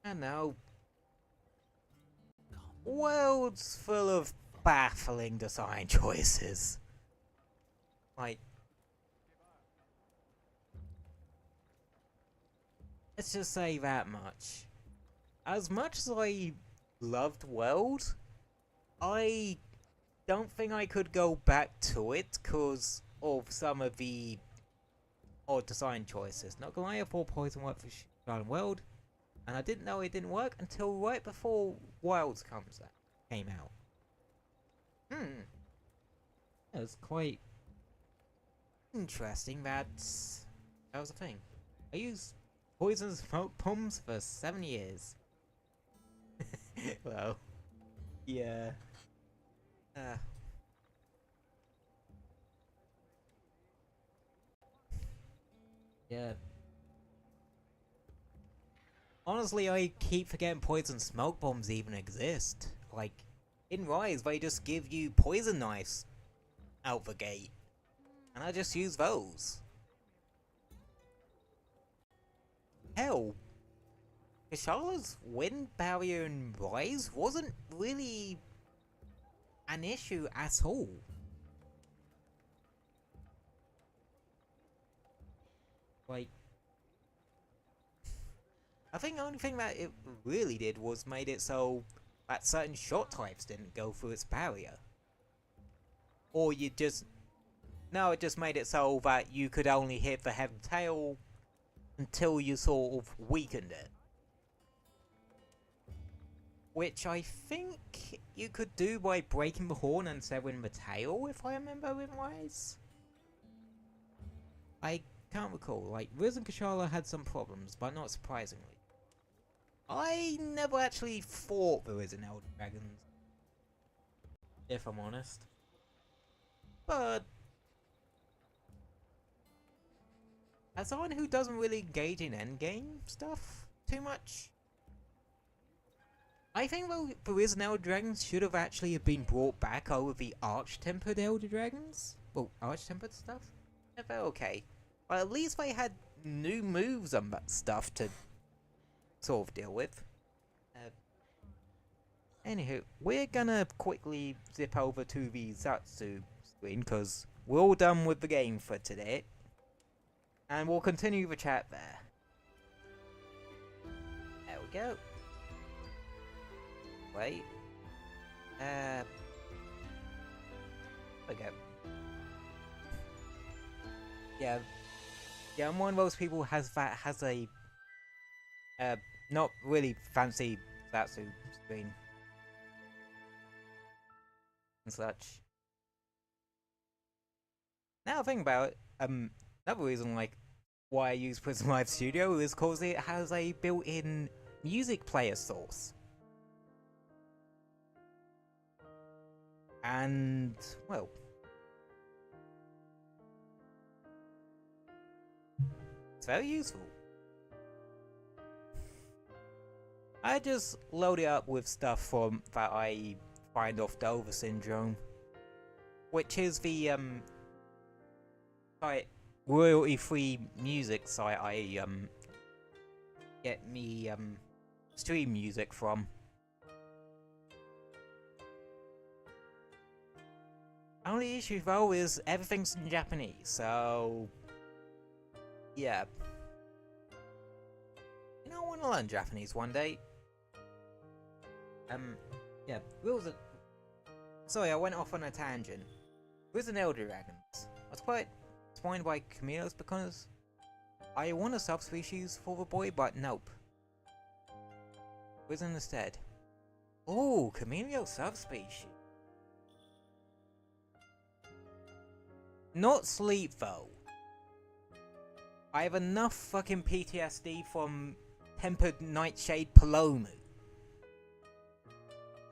[SPEAKER 1] And now, World's full of baffling design choices. Like, let's just say that much. As much as I loved World, I don't think I could go back to it because of some of the odd design choices. Not gonna lie, I thought Poison worked for Shining World, and I didn't know it didn't work until right before Wilds came out. It was quite interesting that was a thing. I used Poison Smoke Bombs for 7 years. Well, yeah. Yeah. Honestly, I keep forgetting Poison Smoke Bombs even exist. Like, in Rise, they just give you poison knives out the gate. and I just use those. Hell, Kashala's wind barrier and rise wasn't really an issue at all. Like, I think the only thing that it really did was made it so that certain shot types didn't go through its barrier. Or you just... No, it just made it so that you could only hit the head and tail until you sort of weakened it. Which I think you could do by breaking the horn and severing the tail, if I remember it right. I can't recall. Like, Riz and Kashala had some problems, but not surprisingly. I never actually fought the Riz and Elder Dragons, if I'm honest. But as someone who doesn't really engage in endgame stuff too much, I think the Riz and Elder Dragons should have actually been brought back over the Arch-Tempered Elder Dragons. Well, Arch-Tempered stuff? Yeah, they're okay. But at least they had new moves and that stuff to sort of deal with. Anywho, we're gonna quickly zip over to the Zatsu screen because we're all done with the game for today. And we'll continue the chat there. There we go. Wait. There we go. Yeah. Yeah, I'm one of those people has a not really fancy Zatsu screen and such. Now I think about it, another reason like why I use Prism Live Studio is because it has a built-in music player source. And well, it's very useful. I just load it up with stuff from that I find off Dover Syndrome, which is the site, royalty-free music site I get me stream music from. Only issue though is everything's in Japanese, so yeah. You know, I want to learn Japanese one day. Yeah, sorry, I went off on a tangent. Riz and Elder Dragons. I was quite disappointed by Camille's because I want a subspecies for the boy, but nope. Riz instead. Ooh, Camille subspecies. Not sleep though. I have enough fucking PTSD from Tempered Nightshade Palomu.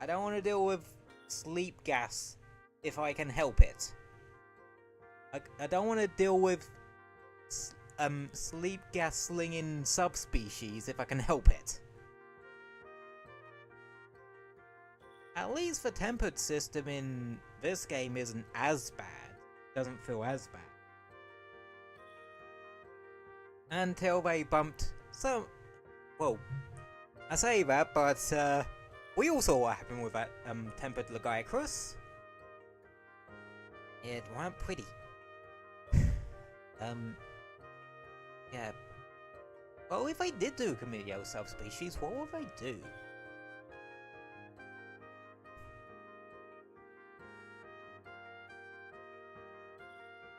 [SPEAKER 1] I don't want to deal with sleep gas if I can help it. I don't want to deal with sleep gas slinging subspecies if I can help it. At least the tempered system in this game isn't as bad. Doesn't feel as bad. Until they bumped some... Well, I say that, but we all saw what happened with that tempered Lagiacrus. It weren't pretty. Yeah. Well, if they did do Camilio subspecies, what would they do?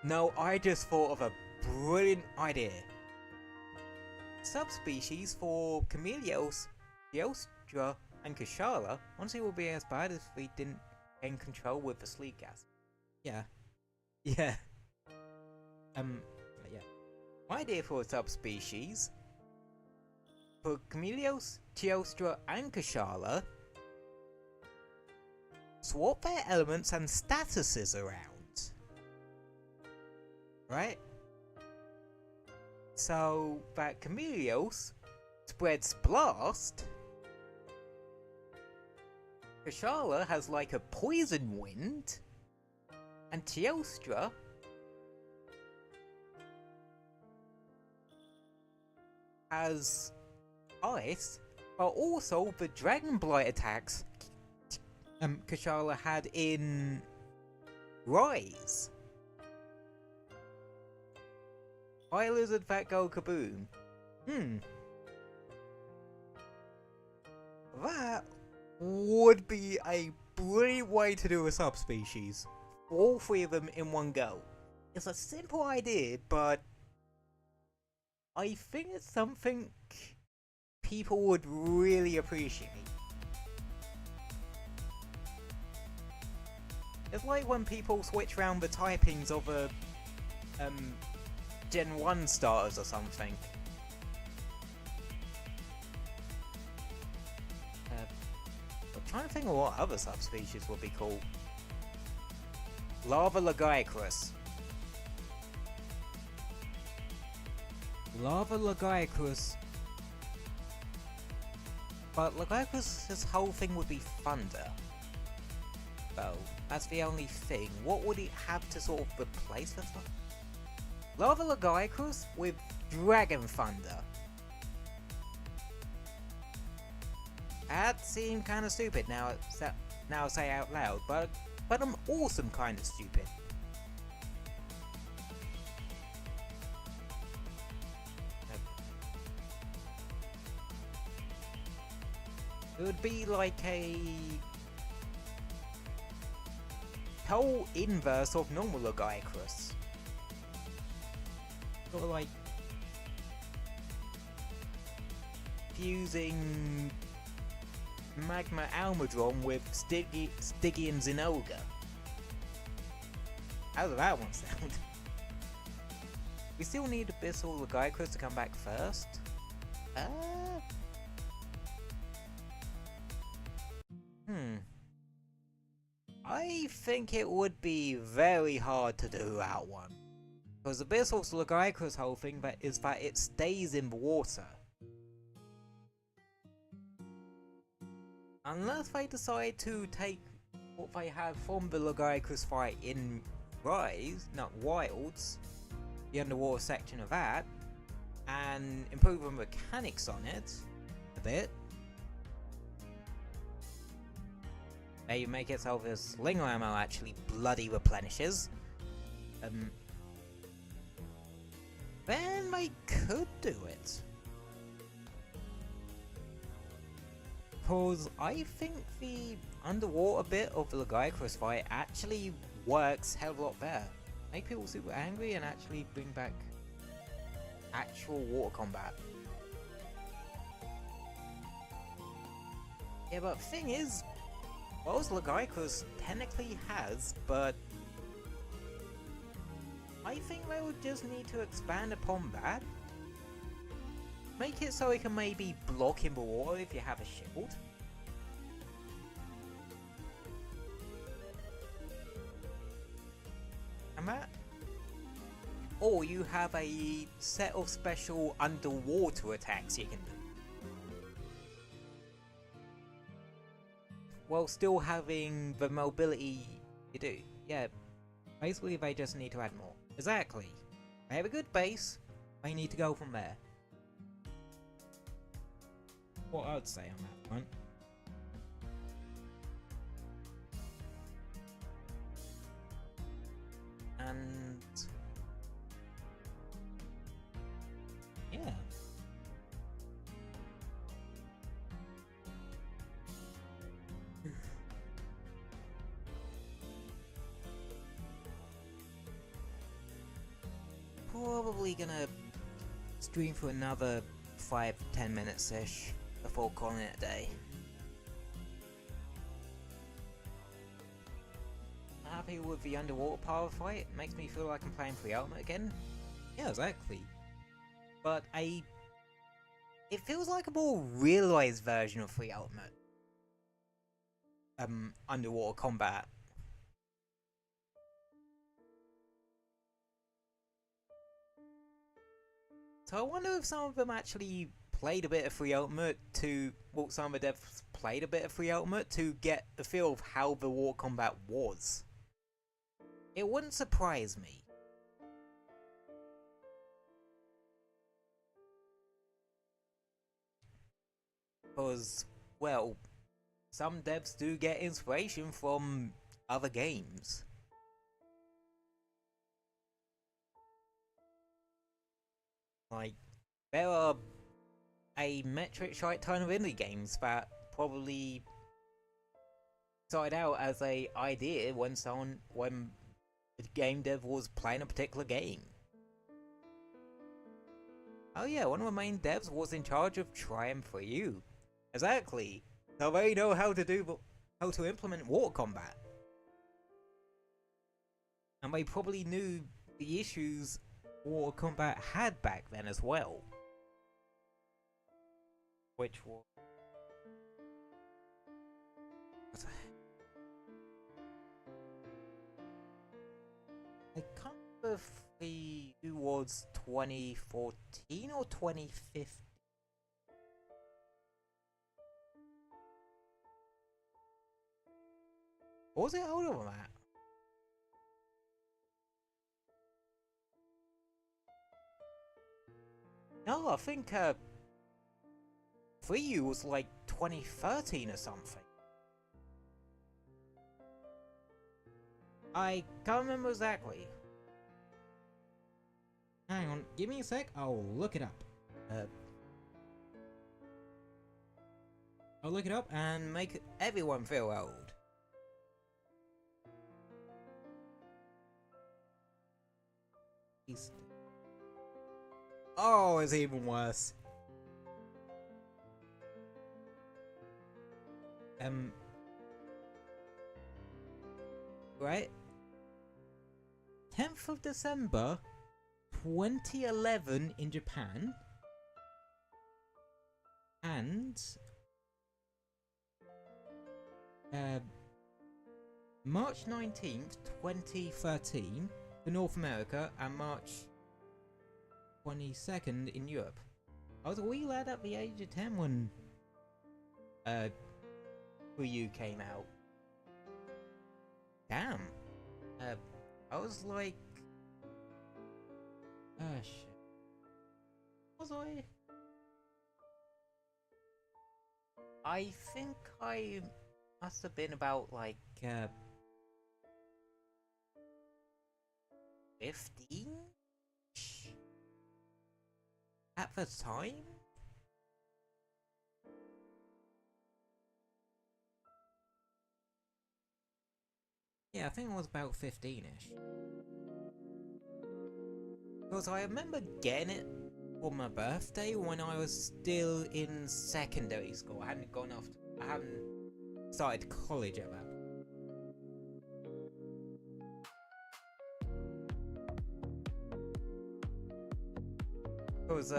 [SPEAKER 1] No, I just thought of a brilliant idea. Subspecies for Camelios, Diostra, and Kashala honestly would be as bad if we didn't gain control with the sleep gas. Yeah. Yeah. Yeah. My idea for a subspecies for Camelios, Diostra, and Kashala, swap their elements and statuses around. Right? So that Camelios spreads blast, Kashala has like a poison wind, and Teostra has ice, but also the Dragon Blight attacks Kushala had in Rise. Fire Lizard, Fat Girl, Kaboom. That would be a brilliant way to do a subspecies. All three of them in one go. It's a simple idea, but I think it's something people would really appreciate. It's like when people switch around the typings of a Gen 1 starters or something. I'm trying to think of what other subspecies would be cool. Lava Lagiacrus. Lava Lagiacrus. But Lagiacrus' whole thing would be thunder. Well, that's the only thing. What would it have to sort of replace the thunder? Lava Lagiacrus with Dragon Thunder. That seemed kind of stupid now say out loud, but I'm awesome kind of stupid. It would be like a whole inverse of normal Lagiacrus. Sort of like fusing Magma Almudron with Stygian Zinogre. How does that one sound? We still need Abyssal Lagiacrus to come back first. I think it would be very hard to do that one. Because Abyssal Lagiacrus' whole thing is that it stays in the water. Unless they decide to take what they have from the Lagiacrus fight in Rise, not Wilds, the underwater section of that, and improve the mechanics on it a bit. Maybe make it so the slinger ammo actually bloody replenishes. Then they could do it. Cause I think the underwater bit of the Lagiacrus fight actually works hell of a lot better. Make people super angry and actually bring back actual water combat. Yeah, but the thing is, most Lagiacrus technically has, but I think they would just need to expand upon that. Make it so it can maybe block in the water if you have a shield. And that. Or you have a set of special underwater attacks you can do. While still having the mobility you do. Yeah, basically they just need to add more. Exactly. They have a good base, they need to go from there. What I would say on that front. And yeah. Probably gonna stream for another 5-10 minutes-ish before calling it a day. Happy with the underwater power fight, makes me feel like I'm playing Free Ultimate again. Yeah, exactly. But it feels like a more realised version of Free Ultimate. Underwater combat. So I wonder if some of them actually played a bit of Free Ultimate some of the devs played a bit of Free Ultimate to get a feel of how the water combat was. It wouldn't surprise me. Because, well, some devs do get inspiration from other games. Like, there are a metric shite ton of indie games that probably started out as a idea when the game dev was playing a particular game. Oh yeah, one of the main devs was in charge of Triumph for You. Exactly. So they know how to implement water combat. And they probably knew the issues water combat had back then as well. Which was... I can't remember if it was 2014 or 2015. Or was it older than that? No, I think 3U was like 2013 or something. I can't remember exactly. Hang on, give me a sec, I'll look it up. I'll look it up and make everyone feel old. Oh, it's even worse. Right? 10th of December 2011 in Japan, and March 19th 2013 for North America, and March 22nd in Europe. I was a wee lad at the age of 10 when Wii U came out. Damn. I was like... shit. Was I? I think I must have been about like 15 at the time. Yeah, I think I was about 15ish. Because I remember getting it for my birthday when I was still in secondary school. I hadn't gone off. I hadn't started college at that point. Because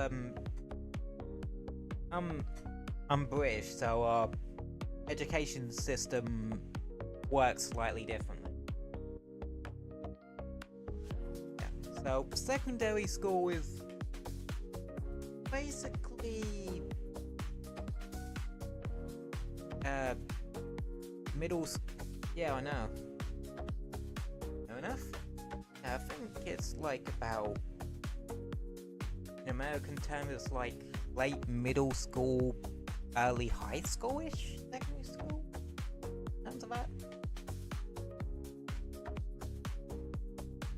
[SPEAKER 1] I'm British, so our education system works slightly differently. Yeah. So secondary school is basically middle. Yeah, I know. Know enough? I think it's like about, in American terms, it's like late middle school, early high school-ish secondary school. Terms of that.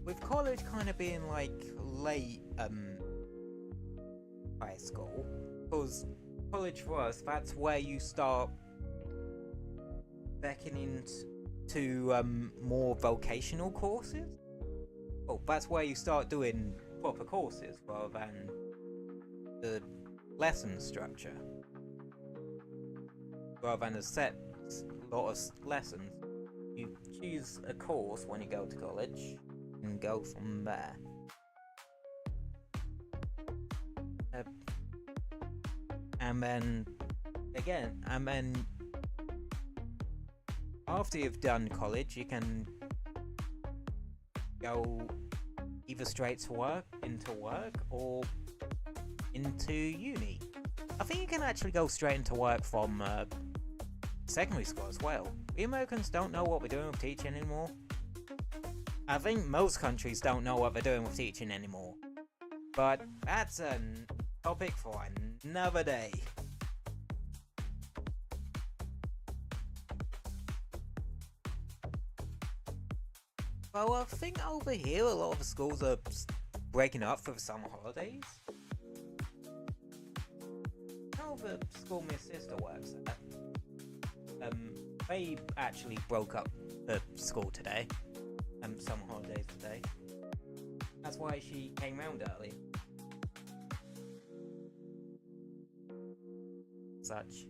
[SPEAKER 1] With college kind of being like late high school, because college for us, that's where you start beckoning to more vocational courses. Oh, that's where you start doing proper courses rather than the lesson structure. Rather than a set lot of lessons, you choose a course when you go to college and go from there. And then again, after you've done college, you can go either straight to work, or into uni. I think you can actually go straight into work from secondary school as well. We Americans don't know what we're doing with teaching anymore. I think most countries don't know what they're doing with teaching anymore. But that's a topic for another day. Well, I think over here a lot of the schools are breaking up for the summer holidays. Now the school my sister works at, they actually broke up the school today. Summer holidays today. That's why she came round early. Such.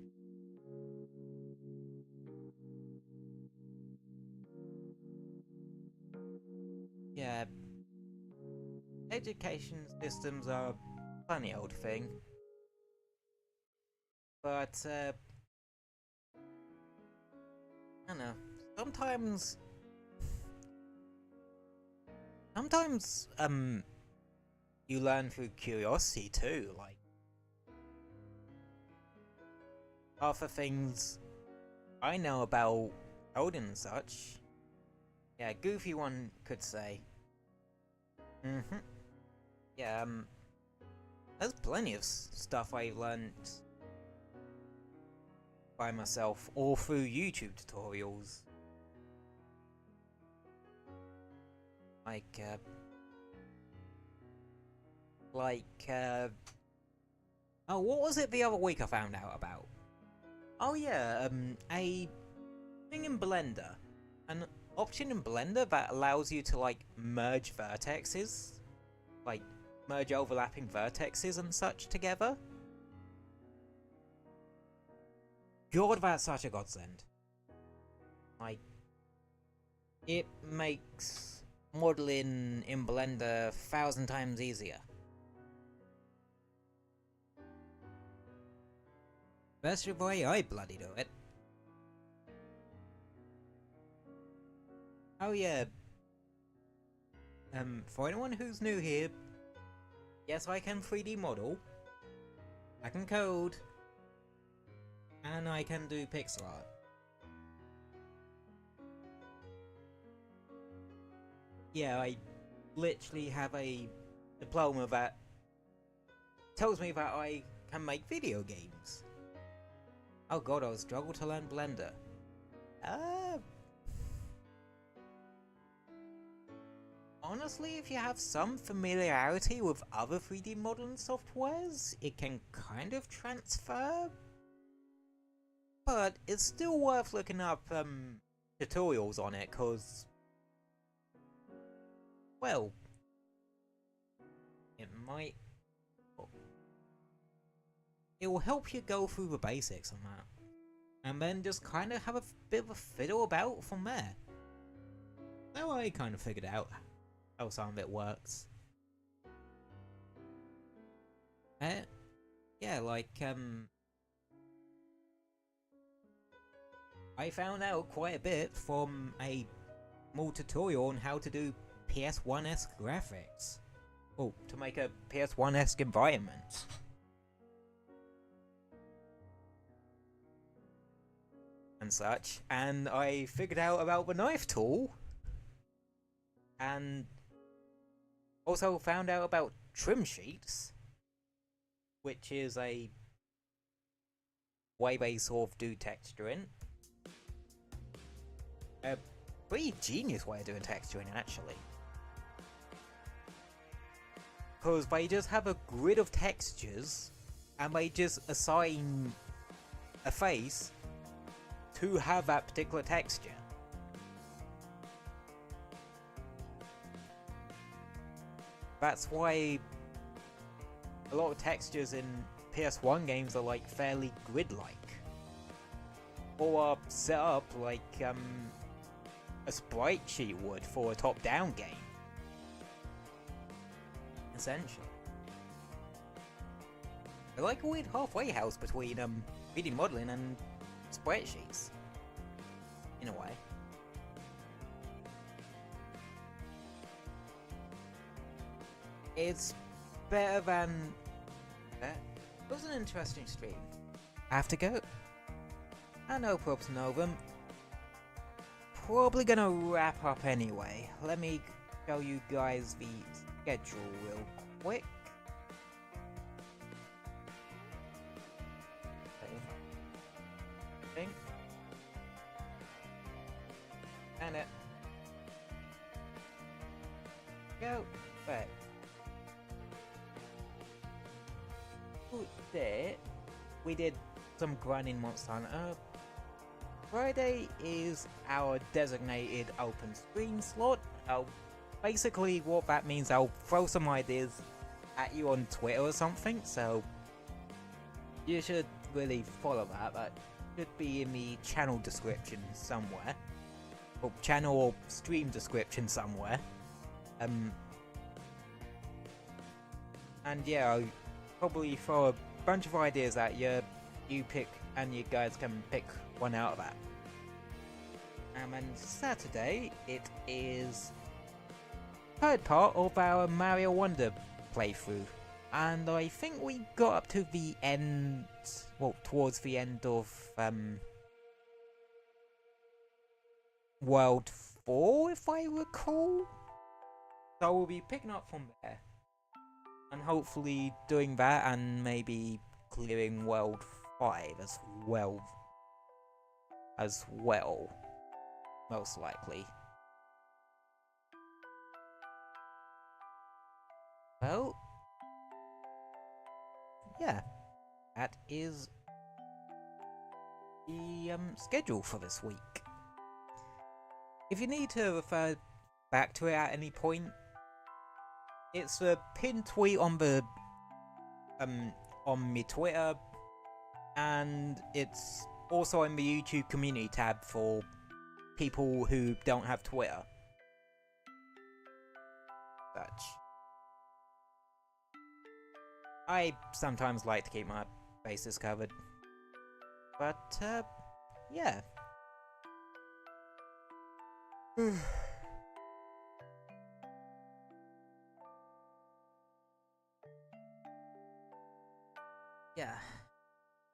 [SPEAKER 1] Yeah. Education systems are a funny old thing. But, I don't know. Sometimes, you learn through curiosity too, like, half the things I know about coding and such. Yeah, goofy one could say. Yeah, there's plenty of stuff I learned by myself or through YouTube tutorials. Oh, what was it the other week I found out about? Oh yeah, a thing in Blender. An option in Blender that allows you to, like, merge vertexes. Like, merge overlapping vertexes and such together. God, that's such a godsend. Like, it makes modeling in Blender 1,000 times easier. That's the way I bloody do it. Oh yeah. For anyone who's new here, yes, I can 3D model, I can code, and I can do pixel art. Yeah, I literally have a diploma that tells me that I can make video games. Oh god, I struggle to learn Blender. Honestly, if you have some familiarity with other 3D modeling softwares, it can kind of transfer. But it's still worth looking up tutorials on it, cause, well, it will help you go through the basics on that, and then just kind of have a bit of a fiddle about from there. Now I kind of figured out how some of it works. Yeah, like, I found out quite a bit from a small tutorial on how to do PS1-esque graphics. Oh, to make a PS1-esque environment. And such, and I figured out about the knife tool, and also found out about trim sheets, which is a way they sort of do texturing. A pretty genius way of doing texturing, actually. Because they just have a grid of textures, and they just assign a face to have that particular texture. That's why a lot of textures in PS1 games are like fairly grid-like, or are set up like a sprite sheet would for a top-down game, essentially. They're like a weird halfway house between 3D modeling and sprite sheets, in a way. It's better than... It was an interesting stream. I have to go. I know props Novum. Probably gonna wrap up anyway. Let me show you guys the schedule real quick. And go. Right. There, we did some grinding Monster Hunter. Friday is our designated open stream slot. Basically, what that means, I'll throw some ideas at you on Twitter or something, so you should really follow that. That should be in the channel description somewhere, or channel or stream description somewhere. And yeah, I'll probably throw a bunch of ideas at you. You pick, and you guys can pick one out of that. And Saturday, it is third part of our Mario Wonder playthrough, and I think we got up to the end, well, towards the end of World 4, if I recall. So we'll be picking up from there, and hopefully doing that, and maybe clearing World 5 as well, most likely. Well, yeah, that is the schedule for this week. If you need to refer back to it at any point, it's a pinned tweet on the on my Twitter, and it's also in the YouTube community tab for people who don't have Twitter. Such. I sometimes like to keep my bases covered, but yeah. Yeah,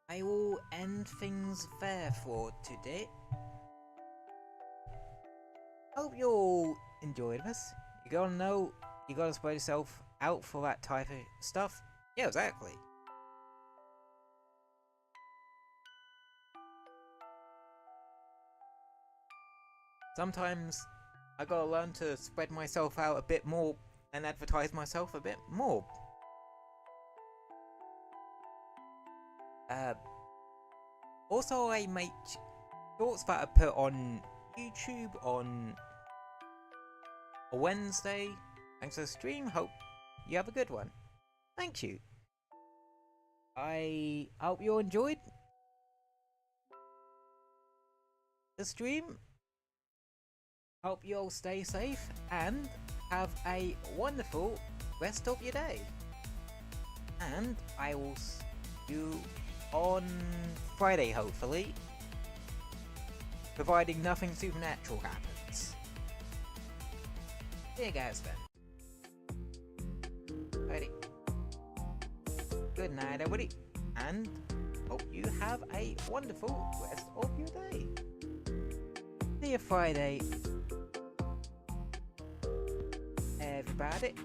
[SPEAKER 1] I will end things there for today. Hope you all enjoyed this. You gotta know, you gotta spread yourself out for that type of stuff. Yeah, exactly. Sometimes I gotta learn to spread myself out a bit more and advertise myself a bit more. Also, I make shorts that I put on YouTube on a Wednesday. Thanks for the stream. Hope you have a good one. Thank you. I hope you all enjoyed the stream. Hope you all stay safe and have a wonderful rest of your day. And I will see you on Friday, hopefully, providing nothing supernatural happens. See you guys then. Alrighty. Good night, everybody, and hope you have a wonderful rest of your day. See you Friday, everybody.